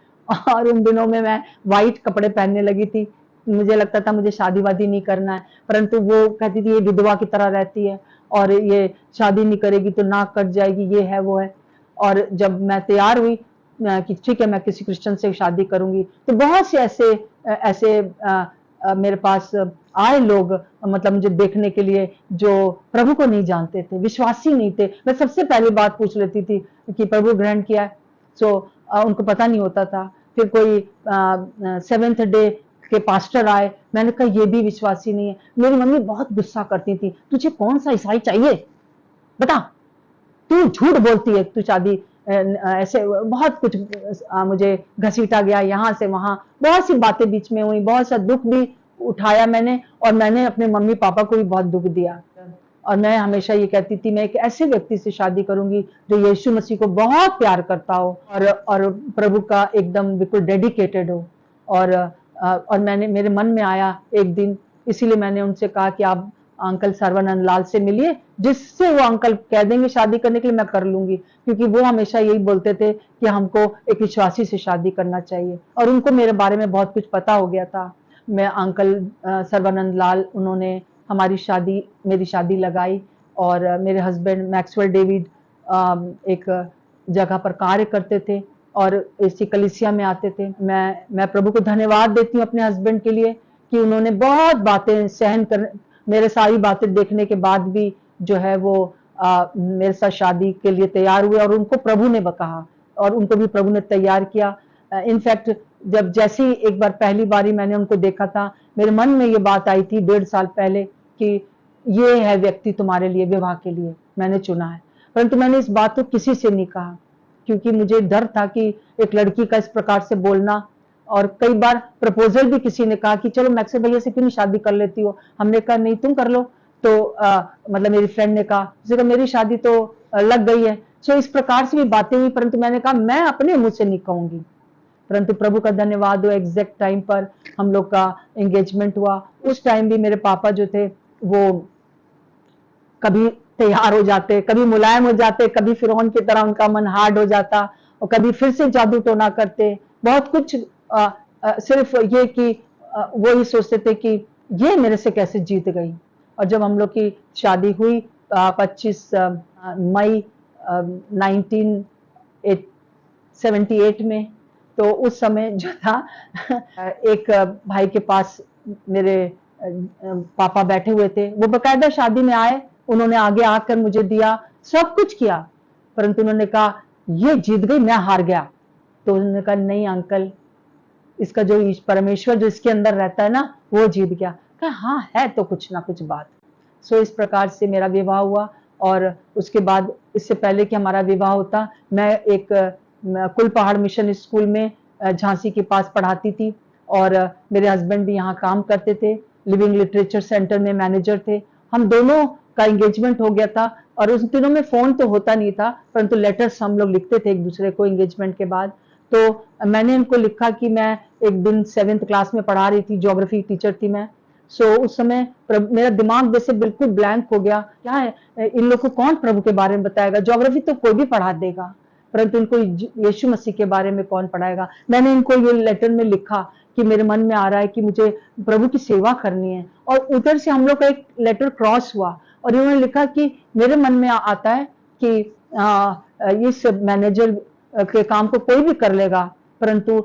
और उन दिनों में मैं वाइट कपड़े पहनने लगी थी, मुझे लगता था मुझे शादी वादी नहीं करना है, परंतु वो कहती थी ये विधवा की तरह रहती है और ये शादी नहीं करेगी तो नाक कट जाएगी, ये है वो है। और जब मैं तैयार हुई कि ठीक है मैं किसी क्रिश्चियन से शादी करूंगी, तो बहुत से ऐसे ऐसे मेरे पास आए लोग, मतलब मुझे देखने के लिए, जो प्रभु को नहीं जानते थे, विश्वासी नहीं थे। मैं सबसे पहले बात पूछ लेती थी कि प्रभु ग्रहण किया है, सो उनको पता नहीं होता था। फिर कोई 7th डे के पास्टर आए, मैंने कहा ये भी विश्वासी नहीं है। मेरी मम्मी बहुत गुस्सा करती थी, तुझे कौन सा ईसाई चाहिए बता, तू झूठ बोलती है, तू शादी ऐसे बहुत कुछ मुझे घसीटा गया यहाँ से वहां, बहुत सी बातें बीच में हुई, बहुत सा दुख भी उठाया मैंने, और मैंने अपने मम्मी पापा को भी बहुत दुख दिया। और मैं हमेशा ये कहती थी मैं एक ऐसे व्यक्ति से शादी करूंगी जो यीशु मसीह को बहुत प्यार करता हो और प्रभु का एकदम बिल्कुल डेडिकेटेड हो। और मैंने, मेरे मन में आया एक दिन, इसीलिए मैंने उनसे कहा कि आप अंकल सर्वानंद लाल से मिलिए, जिससे वो अंकल कह देंगे शादी करने के लिए मैं कर लूंगी, क्योंकि वो हमेशा यही बोलते थे कि हमको एक विश्वासी से शादी करना चाहिए, और उनको मेरे बारे में बहुत कुछ पता हो गया था। मैं अंकल सर्वानंद लाल, उन्होंने हमारी शादी, मेरी शादी लगाई, और मेरे हस्बैंड मैक्सवेल डेविड एक जगह पर कार्य करते थे और इसी कलीसिया में आते थे। मैं प्रभु को धन्यवाद देती हूँ अपने हस्बैंड के लिए कि उन्होंने बहुत बातें सहन कर, मेरे सारी बातें देखने के बाद भी जो है वो मेरे साथ शादी के लिए तैयार हुए, और उनको प्रभु ने कहा और उनको भी प्रभु ने तैयार किया। इनफैक्ट जब जैसे ही एक बार पहली बारी मैंने उनको देखा था, मेरे मन में ये बात आई थी 1.5 साल पहले कि ये है व्यक्ति तुम्हारे लिए, विवाह के लिए मैंने चुना है। परंतु मैंने इस बात को किसी से नहीं कहा, क्योंकि मुझे डर था कि एक लड़की का इस प्रकार से बोलना। और कई बार प्रपोजल भी किसी ने कहा कि चलो मैक्सवेल भैया से क्यों नहीं शादी कर लेती हो, हमने कहा नहीं तुम कर लो। तो मतलब मेरी फ्रेंड ने कहा मेरी शादी तो लग गई है। सो इस प्रकार से भी बातें हुई, परंतु मैंने कहा मैं अपने मुंह से नहीं कहूंगी। परंतु प्रभु का धन्यवाद हो, एग्जैक्ट टाइम पर हम लोग का एंगेजमेंट हुआ। उस टाइम भी मेरे पापा जो थे वो कभी तैयार हो जाते, कभी मुलायम हो जाते, कभी फिरौन की तरह उनका मन हार्ड हो जाता, और कभी फिर से जादू टोना करते, बहुत कुछ। सिर्फ ये कि वो ही सोचते थे कि ये मेरे से कैसे जीत गई। और जब हम लोग की शादी हुई 25 मई 1978 में, तो उस समय जो था एक भाई के पास मेरे पापा बैठे हुए थे, वो बकायदा शादी में आए, उन्होंने आगे आकर मुझे दिया, सब कुछ किया, परंतु उन्होंने कहा ये जीत गई, मैं हार गया। तो उन्होंने कहा नहीं अंकल, इसका जो परमेश्वर जो इसके अंदर रहता है ना, वो जीत गया। कहा हाँ है तो कुछ ना कुछ बात। सो इस प्रकार से मेरा विवाह हुआ। और उसके बाद, इससे पहले कि हमारा विवाह होता, मैं एक कुल पहाड़ मिशन स्कूल में झांसी के पास पढ़ाती थी, और मेरे हस्बैंड भी यहाँ काम करते थे, लिविंग लिटरेचर सेंटर में मैनेजर थे। हम दोनों का एंगेजमेंट हो गया था, और उस दिनों में फोन तो होता नहीं था, परंतु लेटर्स हम लोग लिखते थे एक दूसरे को एंगेजमेंट के बाद। तो मैंने उनको लिखा कि मैं एक दिन 7th क्लास में पढ़ा रही थी, ज्योग्राफी टीचर थी मैं। उस समय मेरा दिमाग जैसे बिल्कुल ब्लैंक हो गया, क्या है इन लोग को कौन प्रभु के बारे में बताएगा, ज्योग्राफी तो कोई भी पढ़ा देगा, परंतु इनको यीशु मसीह के बारे में कौन पढ़ाएगा। मैंने इनको ये लेटर में लिखा कि मेरे मन में आ रहा है कि मुझे प्रभु की सेवा करनी है। और उधर से हम लोग का एक लेटर क्रॉस हुआ, और इन्होंने लिखा कि मेरे मन में आता है कि इस मैनेजर के काम को कोई भी कर लेगा, परंतु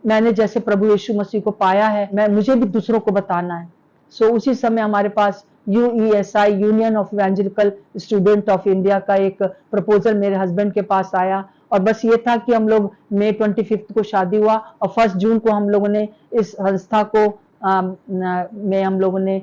मैंने जैसे प्रभु यीशु मसीह को पाया है, मुझे भी दूसरों को बताना है। उसी समय हमारे पास UESI, union of evangelical student of India का एक प्रपोजल मेरे हस्बैंड के पास आया, और बस ये था कि हम लोग May 25 को शादी हुआ, और 1 जून को हम लोगों ने इस संस्था को में हम लोगों ने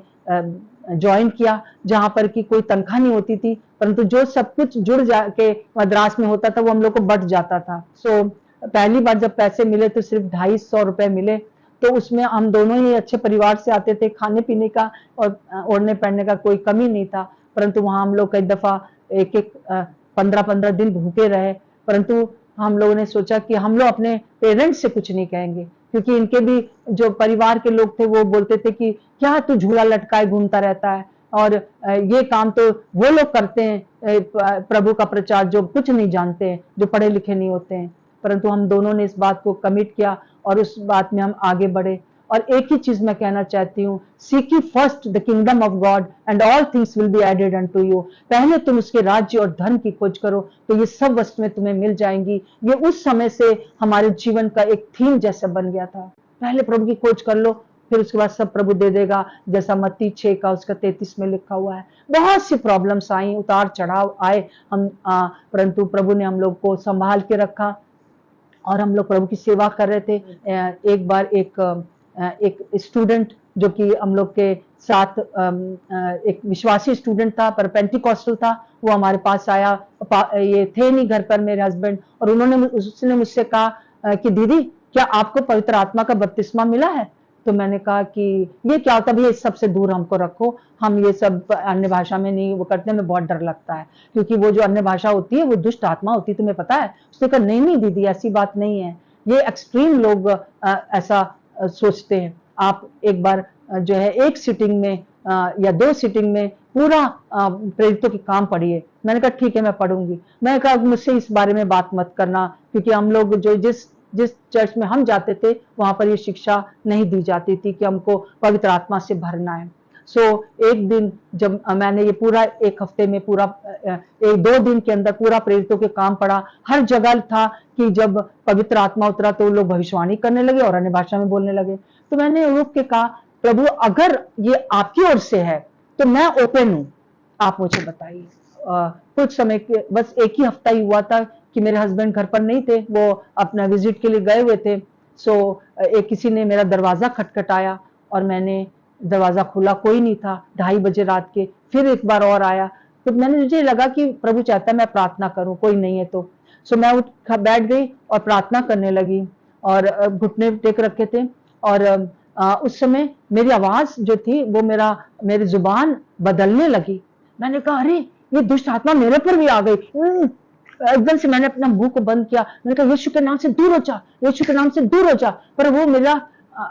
ज्वाइन किया, जहां पर कि कोई तनख्वाह नहीं होती थी, परंतु जो सब कुछ जुड़ जाके मद्रास में होता था वो हम लोग को बट जाता था। पहली बार जब पैसे मिले तो सिर्फ 250 रुपए मिले। तो उसमें हम दोनों ही अच्छे परिवार से आते थे, खाने पीने का और ओढ़ने पहनने का कोई कमी नहीं था, परंतु वहां हम लोग कई दफा एक 15-15 दिन भूखे रहे। परंतु हम लोगों ने सोचा कि हम लोग अपने पेरेंट्स से कुछ नहीं कहेंगे, क्योंकि इनके भी जो परिवार के लोग थे वो बोलते थे कि क्या तू झूला लटकाए घूमता रहता है, और ये काम तो वो लोग करते हैं प्रभु का प्रचार जो कुछ नहीं जानते हैं, जो पढ़े लिखे नहीं होते हैं। परंतु हम दोनों ने इस बात को कमिट किया, और उस बात में हम आगे बढ़े। और एक ही चीज मैं कहना चाहती हूँ, seek you first the kingdom of God and all things will be added unto you. पहले तुम उसके राज्य और धर्म की खोज करो, तो ये सब वस्तुएं तुम्हें मिल जाएंगी। ये उस समय से हमारे जीवन का एक थीम जैसा बन गया था, पहले प्रभु की खोज कर लो, फिर उसके बाद सब प्रभु दे देगा, जैसा मत्ती 6 का उसका 33 में लिखा हुआ है। बहुत सी प्रॉब्लम्स आई, उतार चढ़ाव आए, परंतु प्रभु ने हम लोग को संभाल के रखा, और हम लोग प्रभु की सेवा कर रहे थे। एक बार एक स्टूडेंट जो कि हम लोग के साथ एक विश्वासी स्टूडेंट था, पर पेंटिकॉस्टल था, वो हमारे पास आया। ये थे नहीं घर पर मेरे हस्बैंड, और उसने मुझसे कहा कि दीदी क्या आपको पवित्र आत्मा का बपतिस्मा मिला है। तो मैंने कहा कि ये क्या होता है, इस सब से दूर हमको रखो, हम ये सब अन्य भाषा में नहीं वो करते, हमें बहुत डर लगता है, क्योंकि वो जो अन्य भाषा होती है वो दुष्ट आत्मा होती है, तुम्हें पता है। उसने कहा नहीं नहीं दीदी, ऐसी बात नहीं है, ये एक्सट्रीम लोग ऐसा सोचते हैं। आप एक बार जो है एक सिटिंग में या 2 सिटिंग में पूरा प्रेरितों के काम पढ़िए। मैंने कहा ठीक है मैं पढ़ूंगी। मैंने कहा मुझसे इस बारे में बात मत करना, क्योंकि हम लोग जो जिस चर्च में हम जाते थे वहां पर ये शिक्षा नहीं दी जाती थी कि हमको पवित्र आत्मा से भरना है। एक दिन जब मैंने ये पूरा एक हफ्ते में पूरा 1-2 दिन के अंदर पूरा प्रेरितों के काम पढ़ा, हर जगह था कि जब पवित्र आत्मा उतरा तो लोग भविष्यवाणी करने लगे और अन्य भाषा में बोलने लगे। तो मैंने रुक के कहा प्रभु अगर ये आपकी ओर से है तो मैं ओपन हूं, आप मुझे बताइए। कुछ समय के बस एक ही हफ्ता ही हुआ था कि मेरे हस्बैंड घर पर नहीं थे, वो अपना विजिट के लिए गए हुए थे। किसी ने मेरा दरवाजा खटखटाया, और मैंने दरवाजा खोला, कोई नहीं था। 2:30 बजे रात के फिर एक बार और आया, तो मुझे लगा कि प्रभु चाहता है मैं प्रार्थना करूं, कोई नहीं है तो। मैं उठ बैठ गई और प्रार्थना करने लगी, और घुटने टेक रखे थे। और उस समय मेरी आवाज जो थी वो मेरी जुबान बदलने लगी। मैंने कहा अरे ये दुष्ट आत्मा मेरे पर भी आ गई। एकदम से मैंने अपना मुंह को बंद किया। मैंने कहा यीशु के नाम से दूर हो जा, यीशु के नाम से दूर हो जा। पर वो मेरा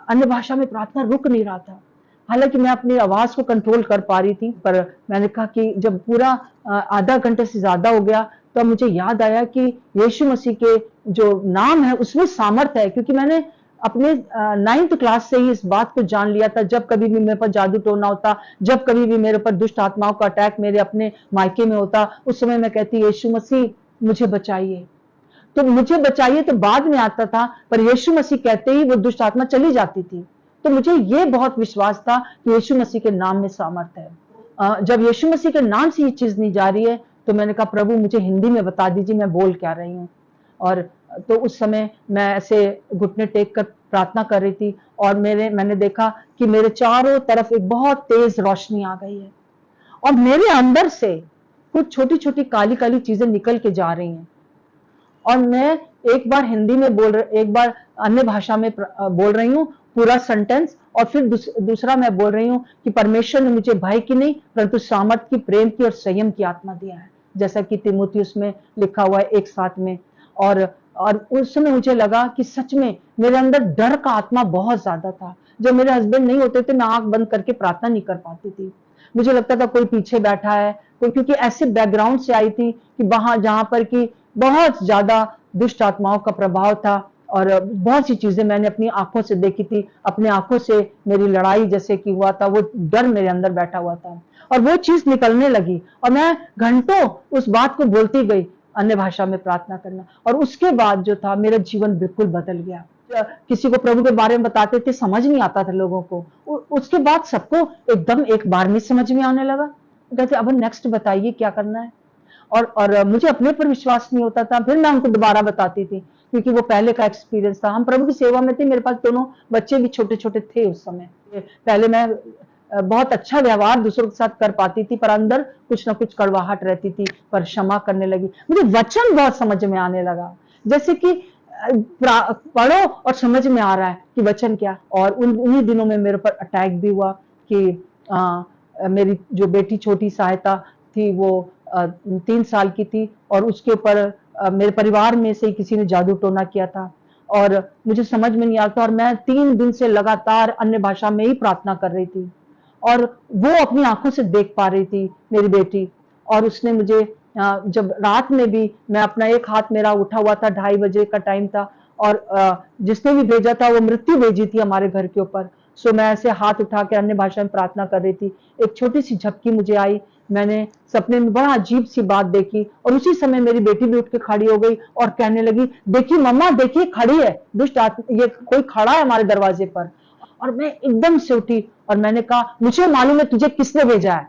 अन्य भाषा में प्रार्थना रुक नहीं रहा था। हालांकि मैं अपनी आवाज को कंट्रोल कर पा रही थी, पर मैंने कहा कि जब पूरा आधा घंटे से ज्यादा हो गया तो मुझे याद आया कि यीशु मसीह के जो नाम है उसमें सामर्थ है। क्योंकि मैंने अपने 9th क्लास से ही इस बात को जान लिया था। जब कभी भी मेरे पर जादू टोना होता, जब कभी भी मेरे पर दुष्ट आत्माओं का अटैक मेरे अपने मायके में होता, उस समय मैं कहती यीशु मसीह मुझे बचाइए। तो मुझे बचाइए तो बाद में आता था, पर यीशु मसीह कहते ही वो दुष्ट आत्मा चली जाती थी। तो मुझे ये बहुत विश्वास था कि यीशु मसीह के नाम में सामर्थ है। जब यीशु मसीह के नाम से ये चीज नहीं जा रही है तो मैंने कहा प्रभु मुझे हिंदी में बता दीजिए मैं बोल क्या रही हूँ। और तो उस समय मैं ऐसे घुटने टेक कर प्रार्थना कर रही थी और मैंने देखा कि मेरे चारों तरफ एक बहुत तेज रोशनी आ गई है और मेरे अंदर से कुछ छोटी छोटी काली काली चीजें निकल के जा रही हैं। और मैं एक बार हिंदी में एक बार अन्य भाषा में बोल रही हूँ पूरा सेंटेंस, और फिर दूसरा मैं बोल रही हूँ कि परमेश्वर ने मुझे भय की नहीं परंतु सामर्थ की, प्रेम की और संयम की आत्मा दिया है, जैसा कि तीमुथियुस में लिखा हुआ है 1:7 में। और उस समय मुझे लगा कि सच में मेरे अंदर डर का आत्मा बहुत ज्यादा था। जब मेरे हस्बैंड नहीं होते थे मैं आंख बंद करके प्रार्थना नहीं कर पाती थी। मुझे लगता था कोई पीछे बैठा है कोई, क्योंकि ऐसे बैकग्राउंड से आई थी कि वहां जहां पर कि बहुत ज्यादा दुष्ट आत्माओं का प्रभाव था और बहुत सी चीजें मैंने अपनी आंखों से देखी थी, अपनी आंखों से मेरी लड़ाई जैसे कि हुआ था, वो डर मेरे अंदर बैठा हुआ था और वो चीज निकलने लगी और मैं घंटों उस बात को बोलती गई, अन्य भाषा में प्रार्थना करना। और उसके बाद जो था मेरा जीवन बिल्कुल बदल गया। किसी को प्रभु के बारे में बताते थे समझ नहीं आता था लोगों को, उसके बाद सबको एकदम एक बार में समझ में आने लगा। कहते अब नेक्स्ट बताइए क्या करना है। और मुझे अपने पर विश्वास नहीं होता था, फिर मैं उनको दोबारा बताती थी क्योंकि वो पहले का एक्सपीरियंस था। हम प्रभु की सेवा में थे, मेरे पास दोनों बच्चे भी छोटे छोटे थे उस समय। पहले मैं बहुत अच्छा व्यवहार दूसरों के साथ कर पाती थी पर अंदर कुछ ना कुछ कड़वाहट रहती थी, पर क्षमा करने लगी। मुझे वचन बहुत समझ में आने लगा, जैसे कि पढ़ो और समझ में आ रहा है कि वचन क्या। और उन्हीं दिनों में मेरे पर अटैक भी हुआ कि मेरी जो बेटी छोटी सहायता थी वो 3 साल की थी और उसके ऊपर मेरे परिवार में से किसी ने जादू टोना किया था और मुझे समझ में नहीं आता और मैं 3 दिन से लगातार अन्य भाषा में ही प्रार्थना कर रही थी और वो अपनी आंखों से देख पा रही थी मेरी बेटी। और उसने मुझे जब रात में भी मैं अपना एक हाथ मेरा उठा हुआ था, 2:30 बजे का टाइम था और जिसने भी भेजा था वो मृत्यु भेजी थी हमारे घर के ऊपर। सो मैं ऐसे हाथ उठा के अन्य भाषा में प्रार्थना कर रही थी। एक छोटी सी झपकी मुझे आई, मैंने सपने में बड़ा अजीब सी बात देखी और उसी समय मेरी बेटी भी उठ के खड़ी हो गई और कहने लगी देखिए मम्मा देखिए खड़ी है दुष्ट आत्मा, ये कोई खड़ा है हमारे दरवाजे पर। और मैं एकदम से उठी और मैंने कहा मुझे मालूम है तुझे किसने भेजा है,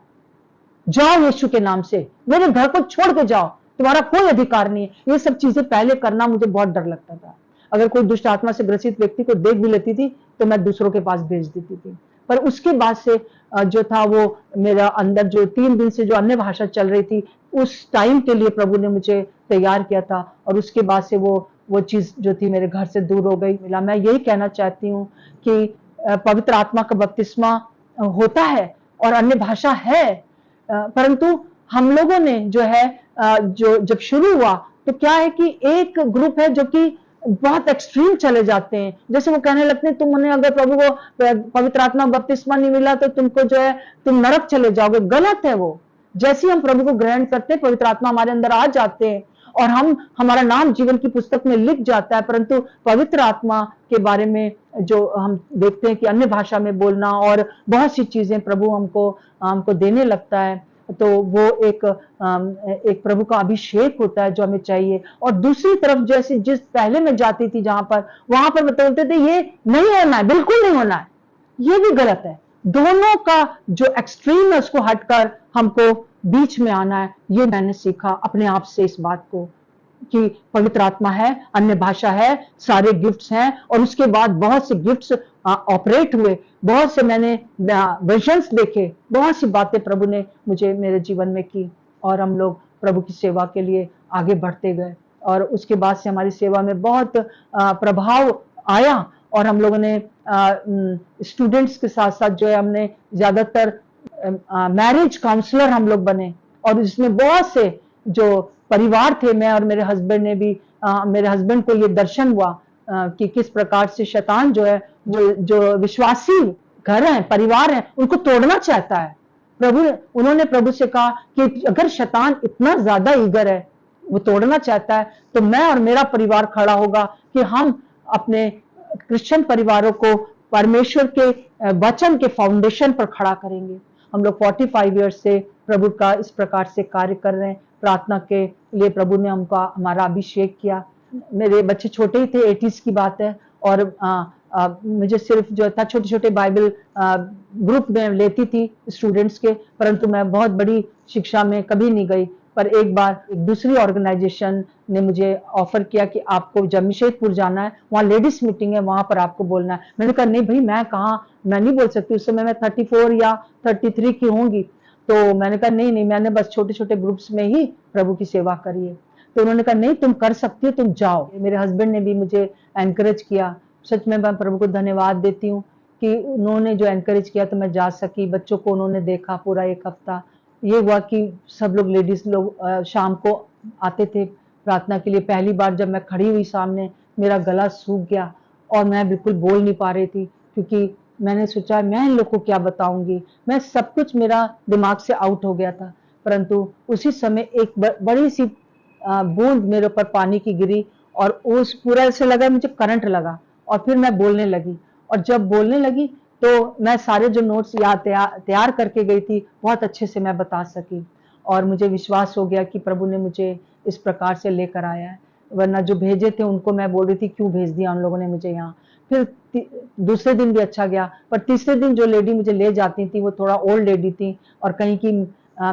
जाओ यीशु के नाम से, मेरे घर को छोड़ के जाओ, तुम्हारा कोई अधिकार नहीं है। ये सब चीजें पहले करना मुझे बहुत डर लगता था। अगर कोई दुष्ट आत्मा से ग्रसित व्यक्ति को देख भी लेती थी तो मैं दूसरों के पास भेज देती थी। पर उसके बाद से जो था वो मेरा अंदर जो 3 दिन से जो अन्य भाषा चल रही थी उस टाइम के लिए प्रभु ने मुझे तैयार किया था और उसके बाद से वो चीज जो थी मेरे घर से दूर हो गई। मिला मैं यही कहना चाहती हूँ कि पवित्र आत्मा का बपतिस्मा होता है और अन्य भाषा है, परंतु हम लोगों ने जो है जो जब शुरू हुआ तो क्या है कि एक ग्रुप है जो कि बहुत एक्सट्रीम चले जाते हैं, जैसे वो कहने लगते हैं तुमने अगर प्रभु को पवित्र आत्मा बपतिस्मा नहीं मिला तो तुमको जो है तुम नरक चले जाओगे। गलत है वो। जैसे ही हम प्रभु को ग्रहण करते हैं पवित्र आत्मा हमारे अंदर आ जाते हैं और हमारा नाम जीवन की पुस्तक में लिख जाता है। परंतु पवित्र आत्मा के बारे में जो हम देखते हैं कि अन्य भाषा में बोलना और बहुत सी चीजें प्रभु हमको देने लगता है, तो वो एक प्रभु का अभिषेक होता है जो हमें चाहिए। और दूसरी तरफ जैसे जिस पहले मैं जाती थी जहां पर वहां पर बोलते थे ये नहीं होना है, बिल्कुल नहीं होना है, ये भी गलत है। दोनों का जो एक्सट्रीम है उसको हटकर हमको बीच में आना है। ये मैंने सीखा अपने आप से इस बात को कि पवित्र आत्मा है, अन्य भाषा है, सारे गिफ्ट्स हैं और उसके बाद बहुत से गिफ्ट्स ऑपरेट हुए, बहुत से मैंने विजन्स देखे, बहुत सी बातें प्रभु ने मुझे मेरे जीवन में की और हम लोग प्रभु की सेवा के लिए आगे बढ़ते गए। और उसके बाद से हमारी सेवा में बहुत प्रभाव आया और हम लोगों ने स्टूडेंट्स के साथ साथ जो है हमने ज्यादातर मैरिज काउंसलर हम लोग बने और इसमें बहुत से जो परिवार थे, मैं और मेरे हस्बैंड ने भी मेरे हस्बैंड को ये दर्शन हुआ कि किस प्रकार से शैतान जो है जो विश्वासी घर हैं, परिवार हैं, उनको तोड़ना चाहता है। उन्होंने प्रभु से कहा कि अगर शैतान इतना ज्यादा ईगर है, वो तोड़ना चाहता है, तो मैं और मेरा परिवार खड़ा होगा कि हम अपने क्रिश्चियन परिवारों को परमेश्वर के वचन के फाउंडेशन पर खड़ा करेंगे। हम लोग 45 ईयर्स से प्रभु का इस प्रकार से कार्य कर रहे हैं। प्रार्थना के लिए प्रभु ने हमारा अभिषेक किया। मेरे बच्चे छोटे ही थे, 80s की बात है, और मुझे सिर्फ जो था छोटे छोटे बाइबल ग्रुप में लेती थी स्टूडेंट्स के, परंतु मैं बहुत बड़ी शिक्षा में कभी नहीं गई। पर एक बार एक दूसरी ऑर्गेनाइजेशन ने मुझे ऑफर किया कि आपको जमशेदपुर जाना है, वहाँ लेडीज मीटिंग है, वहां पर आपको बोलना है। मैंने कहा नहीं भाई, मैं कहाँ, मैं नहीं बोल सकती, उस समय मैं 34 या 33 की होंगी। तो मैंने कहा नहीं नहीं, मैंने बस छोटे छोटे ग्रुप्स में ही प्रभु की सेवा करी है। तो उन्होंने कहा नहीं, तुम कर सकती हो, तुम जाओ। मेरे हस्बैंड ने भी मुझे एनकरेज किया। सच में मैं प्रभु को धन्यवाद देती हूँ कि उन्होंने जो एनकरेज किया तो मैं जा सकी। बच्चों को उन्होंने देखा पूरा एक हफ्ता। ये हुआ कि सब लोग लेडीज लोग शाम को आते थे प्रार्थना के लिए। पहली बार जब मैं खड़ी हुई सामने, मेरा गला सूख गया और मैं बिल्कुल बोल नहीं पा रही थी, क्योंकि मैंने सोचा मैं इन लोग को क्या बताऊंगी। मैं सब कुछ मेरा दिमाग से आउट हो गया था। परंतु उसी समय एक बड़ी सी बूंद मेरे ऊपर पानी की गिरी और उस पूरा ऐसे लगा मुझे करंट लगा और फिर मैं बोलने लगी। और जब बोलने लगी तो मैं सारे जो नोट्स याद तैयार करके गई थी बहुत अच्छे से मैं बता सकी। और मुझे विश्वास हो गया कि प्रभु ने मुझे इस प्रकार से लेकर आया है। वरना जो भेजे थे उनको मैं बोल रही थी क्यों भेज दिया उन लोगों ने मुझे यहाँ। फिर दूसरे दिन भी अच्छा गया, पर तीसरे दिन जो लेडी मुझे ले जाती थी वो थोड़ा ओल्ड लेडी थी और कहीं की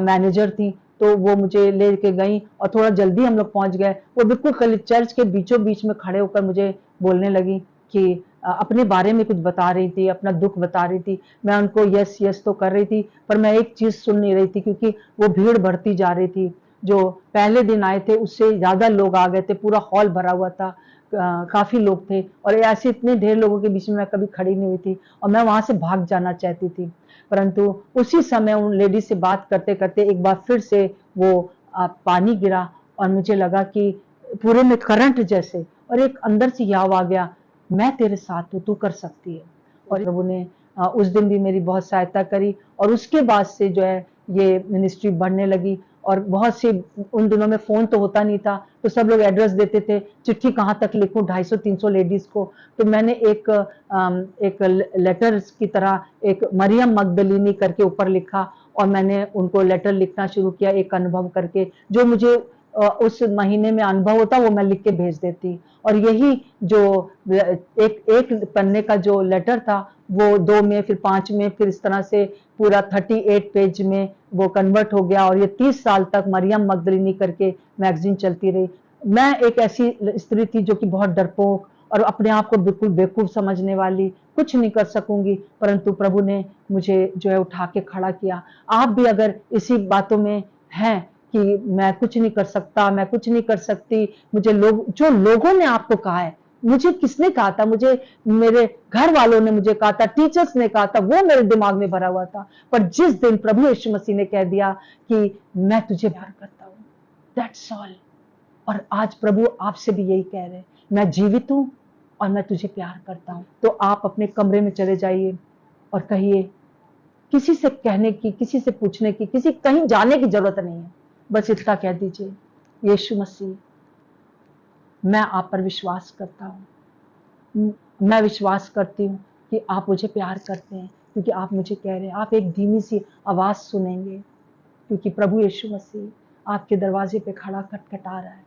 मैनेजर थी। तो वो मुझे लेके गई और थोड़ा जल्दी हम लोग पहुंच गए। वो बिल्कुल चर्च के बीचों बीच में खड़े होकर मुझे बोलने लगी कि अपने बारे में कुछ बता रही थी, अपना दुख बता रही थी। मैं उनको यस यस तो कर रही थी, पर मैं एक चीज सुन नहीं रही थी, क्योंकि वो भीड़ बढ़ती जा रही थी। जो पहले दिन आए थे उससे ज्यादा लोग आ गए थे, पूरा हॉल भरा हुआ था। काफी लोग थे और ऐसे इतने ढेर लोगों के बीच में मैं कभी खड़ी नहीं हुई थी और मैं वहां से भाग जाना चाहती थी। परंतु उसी समय उन लेडीज से बात करते करते एक बार फिर से वो पानी गिरा और मुझे लगा कि पूरे में करंट जैसे, और एक अंदर से याव आ गया, मैं तेरे साथ हूँ, तू कर सकती है। और प्रभु ने उस दिन भी मेरी बहुत सहायता करी और उसके बाद से जो है ये मिनिस्ट्री बढ़ने लगी। और बहुत सी, उन दिनों में फोन तो होता नहीं था, तो सब लोग एड्रेस देते थे, चिट्ठी कहाँ तक लिखूं 250-300 लेडीज को। तो मैंने एक लेटर की तरह एक मरियम मगदलीनी करके ऊपर लिखा और मैंने उनको लेटर लिखना शुरू किया, एक अनुभव करके जो मुझे उस महीने में अनुभव होता वो मैं लिख के भेज देती। और यही जो एक पन्ने का जो लेटर था वो 2 में, फिर 5 में, फिर इस तरह से पूरा 38 पेज में वो कन्वर्ट हो गया। और ये 30 साल तक मरियम मगदलीनी करके मैगजीन चलती रही। मैं एक ऐसी स्त्री थी जो कि बहुत डरपोक और अपने आप को बिल्कुल बेवकूफ समझने वाली, कुछ नहीं कर सकूंगी, परंतु प्रभु ने मुझे जो है उठा के खड़ा किया। आप भी अगर इसी बातों में हैं कि मैं कुछ नहीं कर सकता, मैं कुछ नहीं कर सकती, मुझे जो लोगों ने आपको कहा है, मुझे किसने कहा था, मुझे मेरे घर वालों ने मुझे कहा था, टीचर्स ने कहा था, वो मेरे दिमाग में भरा हुआ था। पर जिस दिन प्रभु यीशु मसीह ने कह दिया कि मैं तुझे प्यार करता हूं, दैट्स ऑल। और आज प्रभु आपसे भी यही कह रहे हैं, मैं जीवित हूं और मैं तुझे प्यार करता हूं। तो आप अपने कमरे में चले जाइए और कहिए, किसी से कहने की, किसी से पूछने की, किसी कहीं जाने की जरूरत नहीं है। बस इतना कह दीजिए, यीशु मसीह, मैं आप पर विश्वास करता हूँ। मैं विश्वास करती हूँ कि आप मुझे प्यार करते हैं, क्योंकि आप मुझे कह रहे हैं। आप एक धीमी सी आवाज सुनेंगे, क्योंकि प्रभु यीशु मसीह आपके दरवाजे पे खड़ा खटखटा रहा है।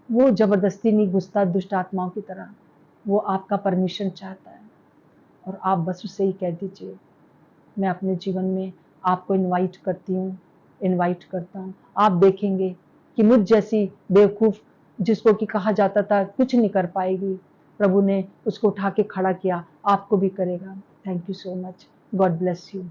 वो जबरदस्ती नहीं घुसता दुष्ट आत्माओं की तरह, वो आपका परमिशन चाहता है। और आप बस उससे ही कह दीजिए, मैं अपने जीवन में आपको इनवाइट करता हूँ। आप देखेंगे कि मुझ जैसी बेवकूफ, जिसको कि कहा जाता था कुछ नहीं कर पाएगी, प्रभु ने उसको उठा के खड़ा किया, आपको भी करेगा। Thank you so much. God bless you.